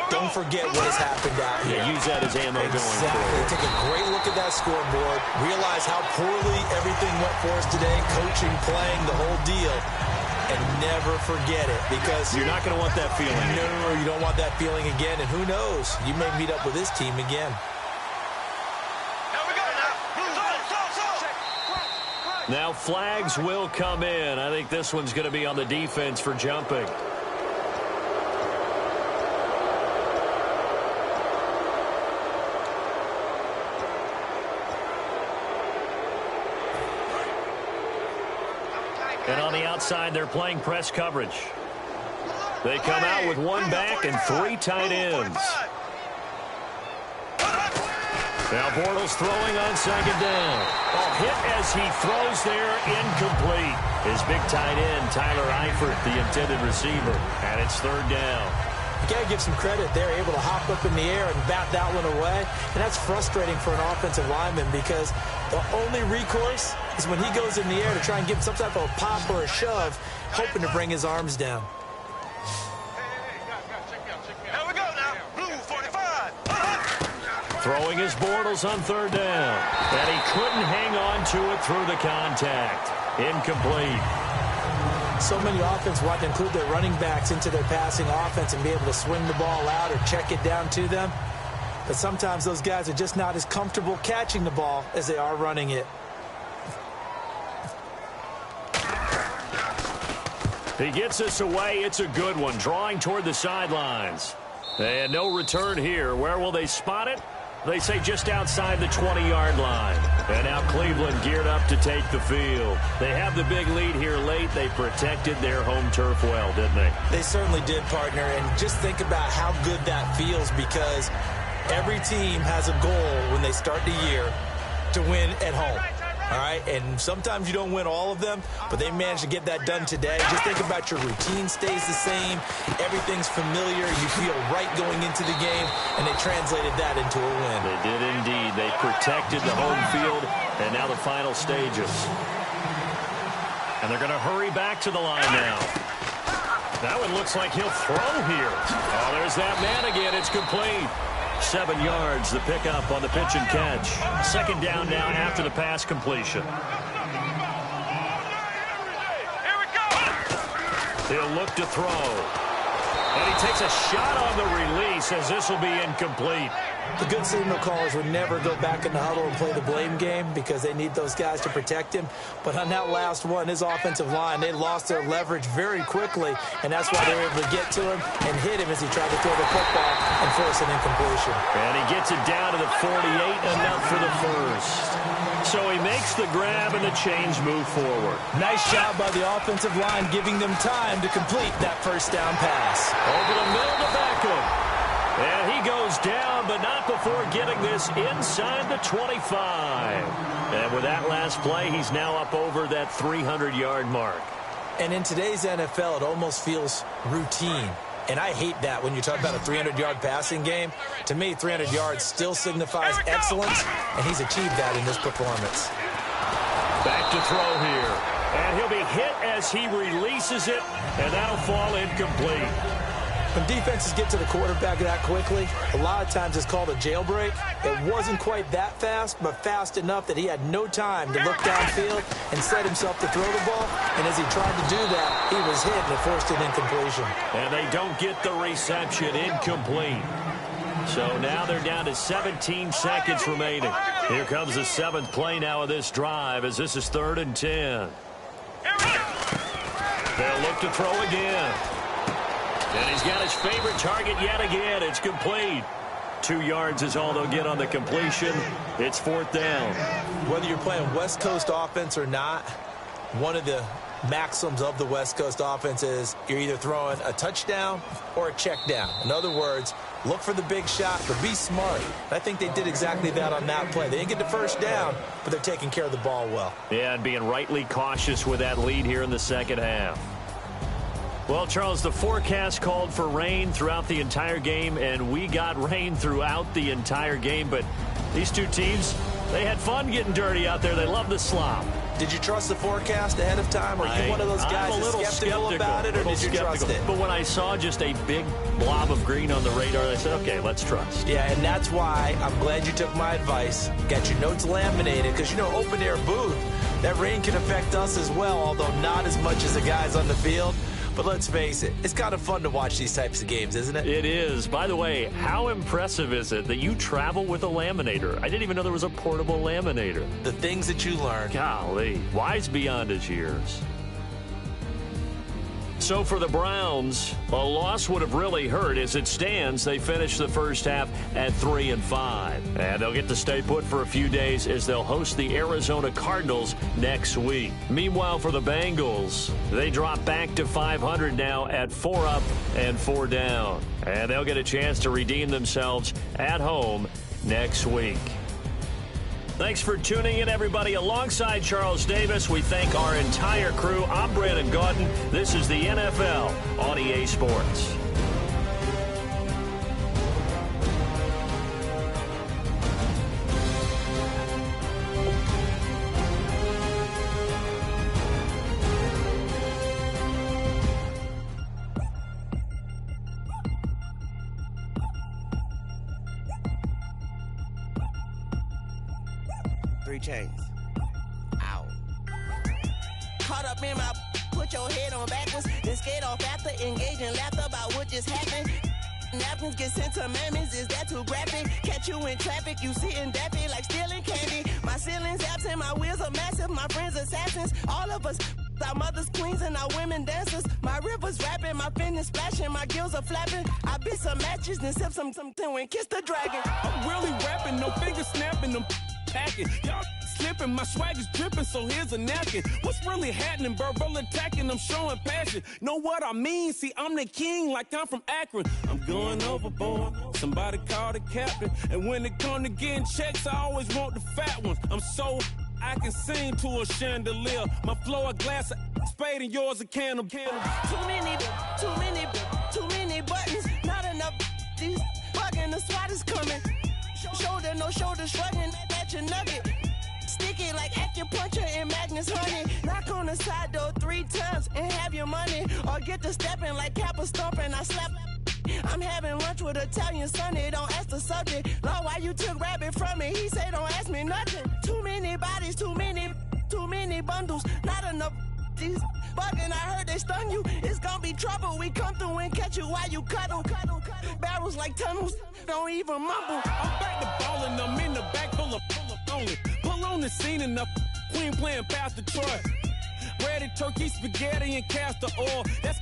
Don't forget what has happened out here. Yeah, use that as ammo going forward. Take a great look at that scoreboard. Realize how poorly everything went for us today. Coaching, playing, the whole deal. And never forget it, because you're not going to want that feeling. No, you don't want that feeling again. And who knows? You may meet up with this team again. Now flags will come in. I think this one's going to be on the defense for jumping. And on the outside, they're playing press coverage. They come out with one back and 3 tight ends. Now Bortles throwing on second down. Oh, hit as he throws there, incomplete. His big tight end, Tyler Eifert, the intended receiver. And it's third down. You got to give some credit. They're able to hop up in the air and bat that one away. And that's frustrating for an offensive lineman, because the only recourse is when he goes in the air to try and give him some type of a pop or a shove, hoping to bring his arms down. Here we go now. Blue 45. Throwing his Bortles on third down. And he couldn't hang on to it through the contact. Incomplete. So many offenses want to include their running backs into their passing offense and be able to swing the ball out or check it down to them. But sometimes those guys are just not as comfortable catching the ball as they are running it. He gets us away. It's a good one. Drawing toward the sidelines. And no return here. Where will they spot it? They say just outside the 20-yard line. And now Cleveland geared up to take the field. They have the big lead here late. They protected their home turf well, didn't they? They certainly did, partner. And just think about how good that feels, because every team has a goal when they start the year to win at home. All right, and sometimes you don't win all of them, but they managed to get that done today. Just think about your routine stays the same. Everything's familiar. You feel right going into the game, and they translated that into a win. They did indeed. They protected the home field, and now the final stages. And they're going to hurry back to the line now. That one looks like he'll throw here. Oh, there's that man again. It's complete. 7 yards, the pickup on the pitch and catch. Second down now after the pass completion. Here we go. He'll look to throw. And he takes a shot on the release, as this will be incomplete. The good signal callers would never go back in the huddle and play the blame game, because they need those guys to protect him. But on that last one, his offensive line, they lost their leverage very quickly, and that's why they were able to get to him and hit him as he tried to throw the football and force an incompletion. And he gets it down to the 48, enough for the first. So he makes the grab and the chains move forward. Nice job by the offensive line, giving them time to complete that first down pass. Over the middle to Beckham. And he goes down, but not before getting this inside the 25. And with that last play, he's now up over that 300-yard mark. And in today's NFL, it almost feels routine. And I hate that when you talk about a 300-yard passing game. To me, 300 yards still signifies excellence, and he's achieved that in this performance. Back to throw here. And he'll be hit as he releases it, and that'll fall incomplete. When defenses get to the quarterback that quickly, a lot of times it's called a jailbreak. It wasn't quite that fast, but fast enough that he had no time to look downfield and set himself to throw the ball. And as he tried to do that, he was hit and it forced an incompletion. And they don't get the reception. Incomplete. So now they're down to 17 seconds remaining. Here comes the 7th play now of this drive, as this is 3rd and 10. They'll look to throw again. And he's got his favorite target yet again. It's complete. 2 yards is all they'll get on the completion. It's 4th down. Whether you're playing West Coast offense or not, one of the maxims of the West Coast offense is you're either throwing a touchdown or a check down. In other words, look for the big shot, but be smart. I think they did exactly that on that play. They didn't get the first down, but they're taking care of the ball well. Yeah, and being rightly cautious with that lead here in the second half. Well, Charles, the forecast called for rain throughout the entire game, and we got rain throughout the entire game. But these two teams, they had fun getting dirty out there. They love the slop. Did you trust the forecast ahead of time? Or are you one of those guys that's skeptical about it, or did you trust it? But when I saw just a big blob of green on the radar, I said, okay, let's trust. Yeah, and that's why I'm glad you took my advice. Got your notes laminated, because, open air booth, that rain can affect us as well, although not as much as the guys on the field. But let's face it, it's kind of fun to watch these types of games, isn't it? It is. By the way, how impressive is it that you travel with a laminator? I didn't even know there was a portable laminator. The things that you learn. Golly, wise beyond his years. So for the Browns, a loss would have really hurt. As it stands, they finished the first half at 3-5. And they'll get to stay put for a few days as they'll host the Arizona Cardinals next week. Meanwhile, for the Bengals, they drop back to 500 now at 4 up and 4 down. And they'll get a chance to redeem themselves at home next week. Thanks for tuning in, everybody. Alongside Charles Davis, we thank our entire crew. I'm Brandon Gaudin. This is the NFL on EA Sports. Chains. Ow. Caught up in my, put your head on backwards, then skate off after, engage in laughter about what just happened. Napkins get sent to mammies, is that too graphic? Catch you in traffic, you sitting daffy like stealing candy. My ceiling's absent, my wheels are massive, my friends assassins. All of us, our mothers queens and our women dancers. My rivers rapping, my finish splashing, my gills are flapping. I bit some matches, then sip something and kiss the dragon. I'm really rapping, no fingers snapping, them packing. Y'all slipping, my swag is dripping, so here's a napkin. What's really happening? Verbal attacking, I'm showing passion. Know what I mean? See, I'm the king like I'm from Akron. I'm going overboard, somebody call the captain. And when it come to getting checks, I always want the fat ones. I'm so I can sing to a chandelier. My flow a glass of spade and yours a can of Too many buttons, not enough. These bugging, the SWAT is coming. Shoulder, no shoulder shrugging at your nugget. Sticky like acupuncture and Magnus honey. Knock on the side door 3 times and have your money. Or get to stepping like Kappa stomping. I slap. I'm having lunch with Italian Sonny. Don't ask the subject. Lord, why you took rabbit from me? He said don't ask me nothing. Too many bodies, too many bundles. Not enough. These bugging, I heard they stung you. It's gonna be trouble. We come through and catch you while you cuddle. Barrels like tunnels. Don't even mumble. I'm back to ballin', I'm in the back full of only. Pull on the scene and the queen playing Pastor Troy. Ready turkey, spaghetti, and castor oil. That's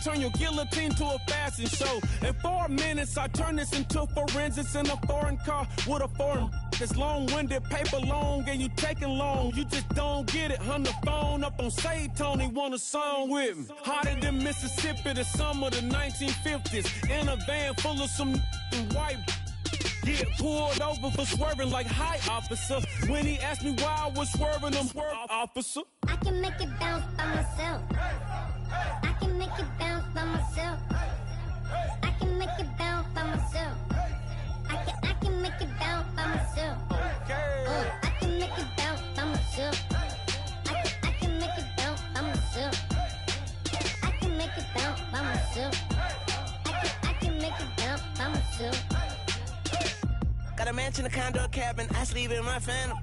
turn your guillotine to a fashion show. In 4 minutes, I turn this into forensics in a foreign car with a foreign. It's long-winded, paper long, and you taking long. You just don't get it. On the phone up on Say Tony, want a song with me. Hotter than Mississippi, the summer of the 1950s. In a van full of some white. Get pulled over for swerving like hi, officer. When he asked me why I was swerving, I'm officer. I can make it bounce by myself. I can make it bounce by myself. I can make it bounce by myself. I can make it bounce by myself. I can make it bounce by myself. I can make it bounce by myself. I can make it bounce by myself. I can make it bounce by myself. Got a mansion, a condo, a cabin. I sleep in my phantom.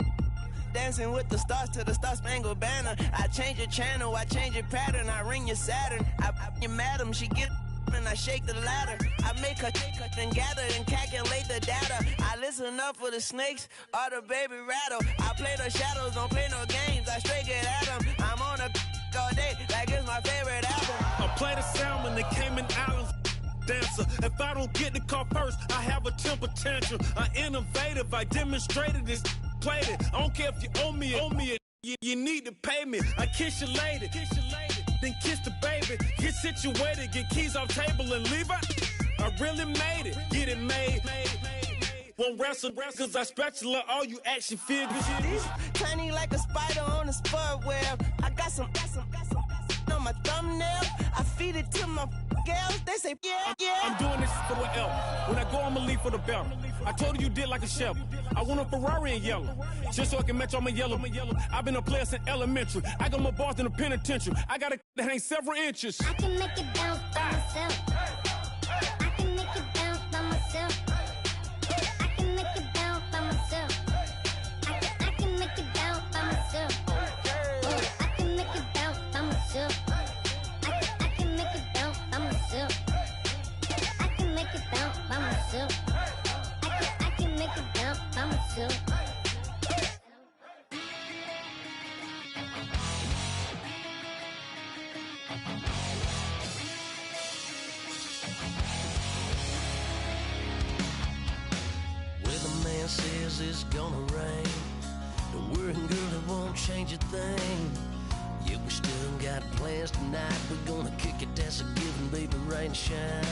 Dancing with the stars to the Star-Spangled Banner. I change your channel, I change your pattern. I ring your Saturn. I your madam, she get and I shake the ladder. I make her and gather and calculate the data. I listen up for the snakes or the baby rattle. I play the shadows, don't play no games. I straight get at them. I'm on a all day like it's my favorite album. I play the sound when they came in Islands. Dancer. If I don't get the car first, I have a temper tantrum. I innovative, I demonstrated this, played it. I don't care if you owe me it. You need to pay me. I kiss your lady, then kiss the baby. Get situated, get keys off table and leave her. I really made it, get it made. Won't wrestle, cause I spatula all you action figures. Tiny like a spider on a spud web. I got some on my thumbnail. I feed it to my girls. They say, yeah. I'm doing this for the L. When I go, I'ma leave for the bell. I told you did like a shovel. I want a Ferrari in yellow, just so I can match all my yellow. I've been a player since elementary. I got more bars than a penitentiary. I got a that ain't several inches. I can make it bounce by myself. I can make it bounce by myself. I can make it bounce by myself. I can make it bounce by myself. I can make it bounce by myself. I can make it bounce by myself. I can make it bounce by myself. I can make it bounce by myself. Man says it's gonna rain. Don't worry, girl, it won't change a thing. Yeah, we still got plans tonight. We're gonna kick it, that's a given, baby, rain and shine.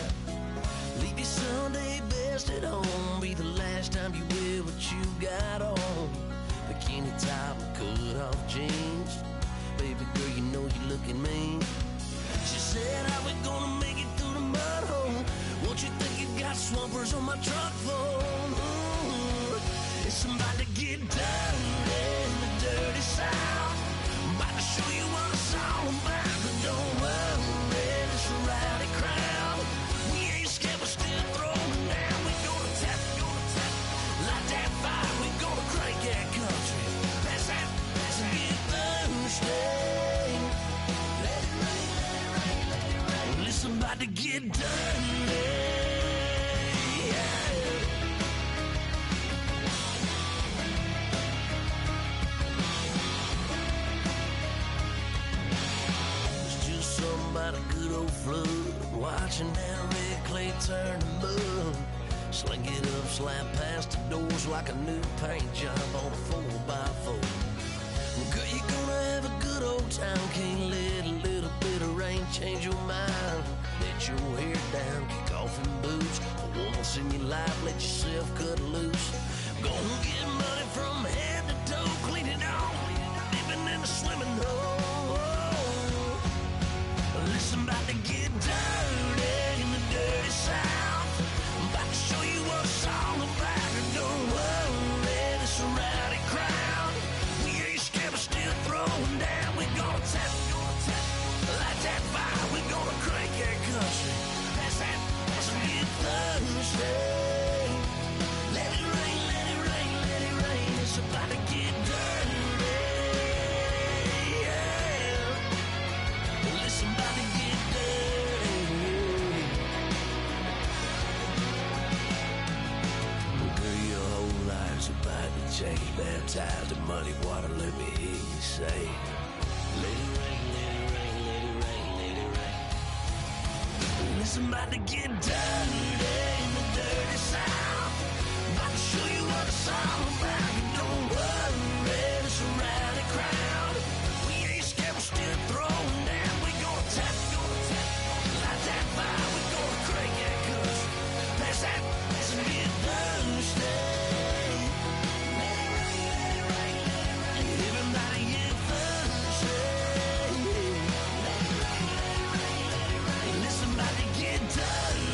Leave your Sunday best at home. Be the last time you wear what you got on. Bikini top and cut off jeans. Baby girl, you know you're looking mean. She said, how we gonna make it through the mud hole? Won't you think you got swampers on my truck phone? It's about to get dirty in the dirty South. I'm about to show you what it's all about. But don't worry, it's a rowdy crowd. We ain't scared, we're still throwing down. We gonna tap, light that fire. We gonna crank that country. Pass and get Thursday. Let it rain, let it rain, let it rain. Well, it's about to get dirty. About a good old flood, watching that red clay turn to mud. Sling it up, slap past the doors like a new paint job on a 4x4. Girl, you're gonna have a good old time. Can't let a little bit of rain change your mind. Let your hair down, kick off in boots. Once in your life, let yourself cut loose. Gonna get money from head to toe, clean it off, living in a swimming hole. Listen, about to get dirty in the dirty South. I'm about to show you what it's all about. And don't worry, it's a rowdy crowd. We ain't scared, we're still throwing down. We gonna tap, light that fire. We gonna crank that country. Pass and get Thursday. Let it rain, let it rain, let it rain. It's about to get dirty. Change, baptized in muddy water, let me hear you say, let it rain, let it rain, let it rain, let it rain. Listen, about to get dirty in the dirty South. About to show you what it's all about. Don't worry, it's a rowdy crowd. We ain't scared, we're still throwing down. We gonna tap, light that fire. We gonna crank that country. Pass and get Thursday. Listen, about to get dirty.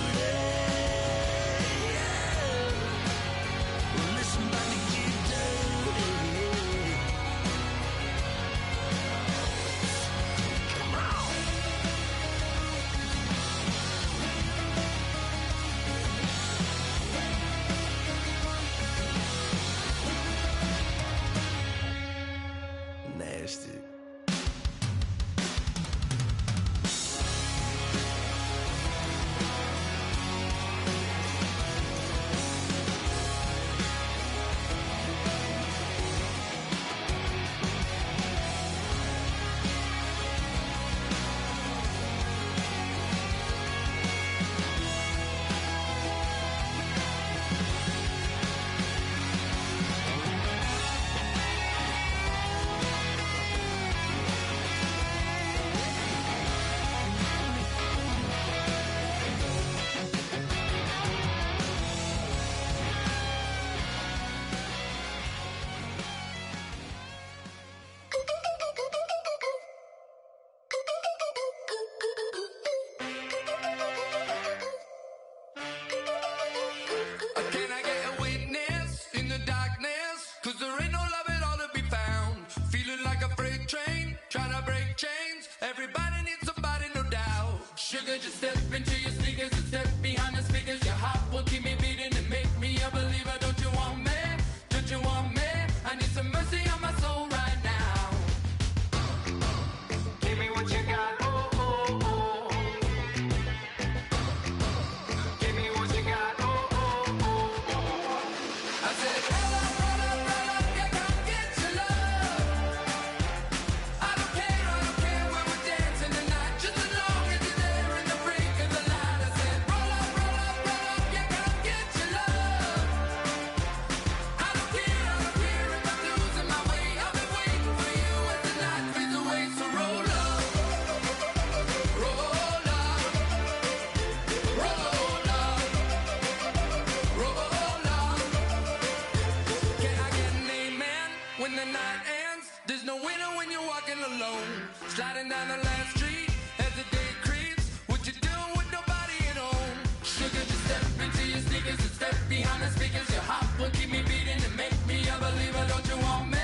the speakers, your heart will keep me beating and make me a believer. Don't you want me?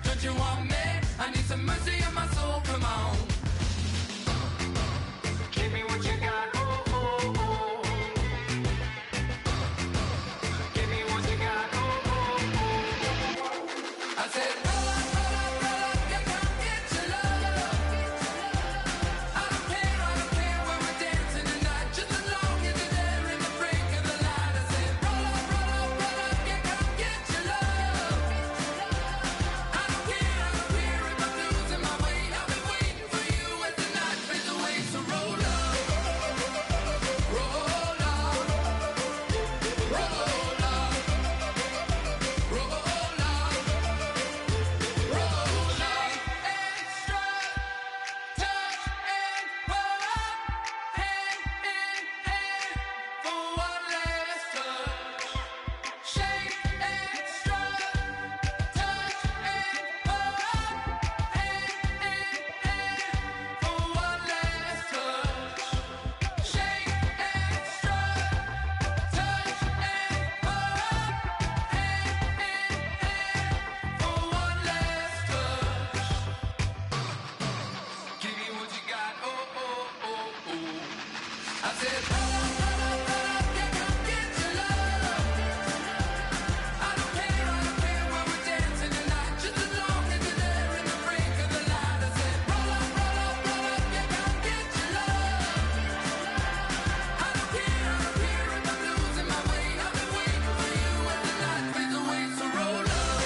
Don't you want me? I need some mercy on my soul, come on. Give me what you got, oh, oh, oh. Give me what you got, oh, oh, oh. I said, roll up, you come get your love. I don't care when we're dancing tonight, just as long as you're there in the break of the light. I said, roll up, you come get your love. I don't care if I'm losing my way. I've been waiting for you as the night fades away. So roll up, roll up, roll up, roll up, roll up. Extra, touch and pull up, hand in hand for one last touch. Shake and strut, touch and pull up, hand in hand for one last touch. Shake and strut, touch and pull up, hand in hand for one last touch. Give me what you got, oh, oh, oh, oh. I said, roll up, you come get your love. I don't care when we're dancing tonight, just as long as you're there in the break of the light. I said, roll up, you come get your love. I don't care if I'm losing my way. I've been waiting for you as the night fades away. So roll up,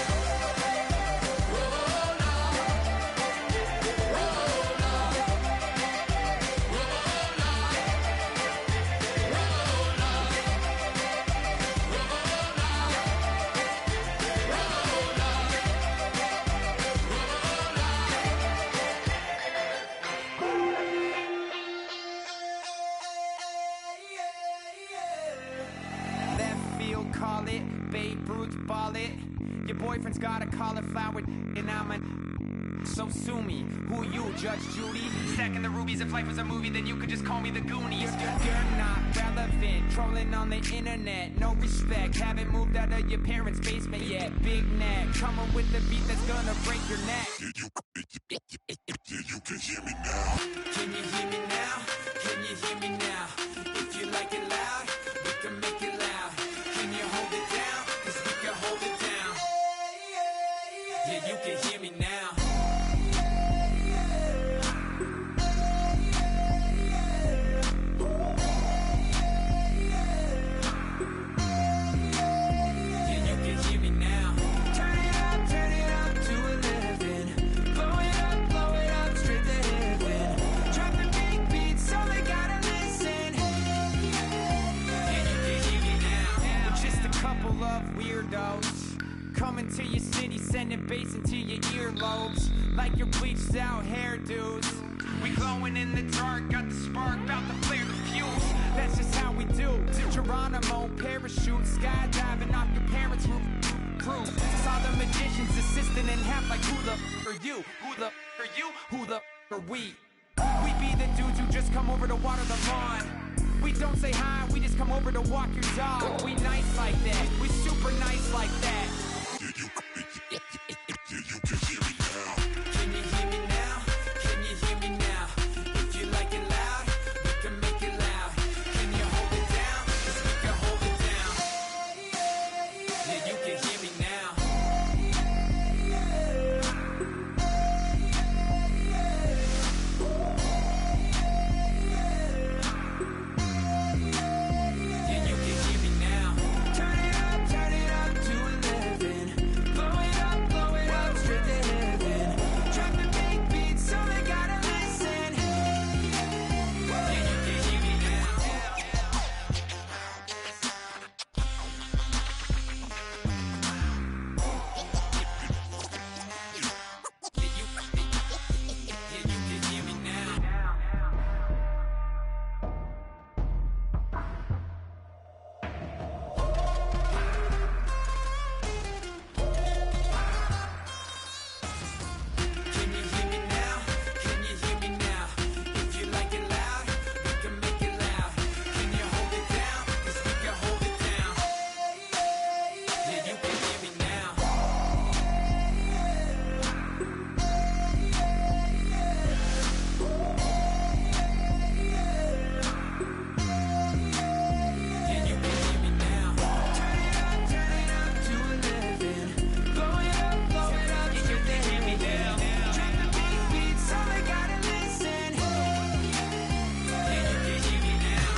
roll up, roll up, roll Left field, call it. Babe Ruth, ball it. Your boyfriend's got a cauliflower, and I'm a. So sue me. Who you, Judge Judy? Stacking the rubies. If life was a movie, then you could just call me the Goonies. You're not relevant. Trolling on the internet. No respect. Haven't moved out of your parents' basement yet. Big neck. Coming with the beat that's gonna break your neck. You can hear me now. Can you hear me now? Can you hear me now? If you like it loud, we can make it loud. Can you hold it down? 'Cause we can hold it down. Yeah, you can hear me now. Yeah, you can hear me now. Turn it up to 11. Blow it up straight to heaven. Dropping big beats, so they gotta listen. Yeah, you can hear me now. We're just a couple of weirdos coming to your city, sending bass into your earlobes like your bleached out hairdos. We glowing in the dark, got the spark, bout to flare the fuse. That's just how we do. Geronimo, parachute, skydiving off your parents' roof. Crew, saw the magician's assistant in half like who the are you? Who the are you? Who the are we? We be the dudes who just come over to water the lawn. We don't say hi, we just come over to walk your dog. We nice like that, we super nice like that. You can hear me now. Can you hear me now? Can you hear me now? If you like it loud, we can make it loud. Can you hold it down? 'Cause we can hold it down. Yeah, you can hear me now. Yeah, you can hear me now. Turn it up Yeah, you can hear me now. Yeah, you can hear me now. Turn it up to 11. Blow it up, yeah, you can hear me now. Drop the big beats, so they gotta listen. Yeah, you can hear me now.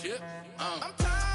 Yeah. I'm tired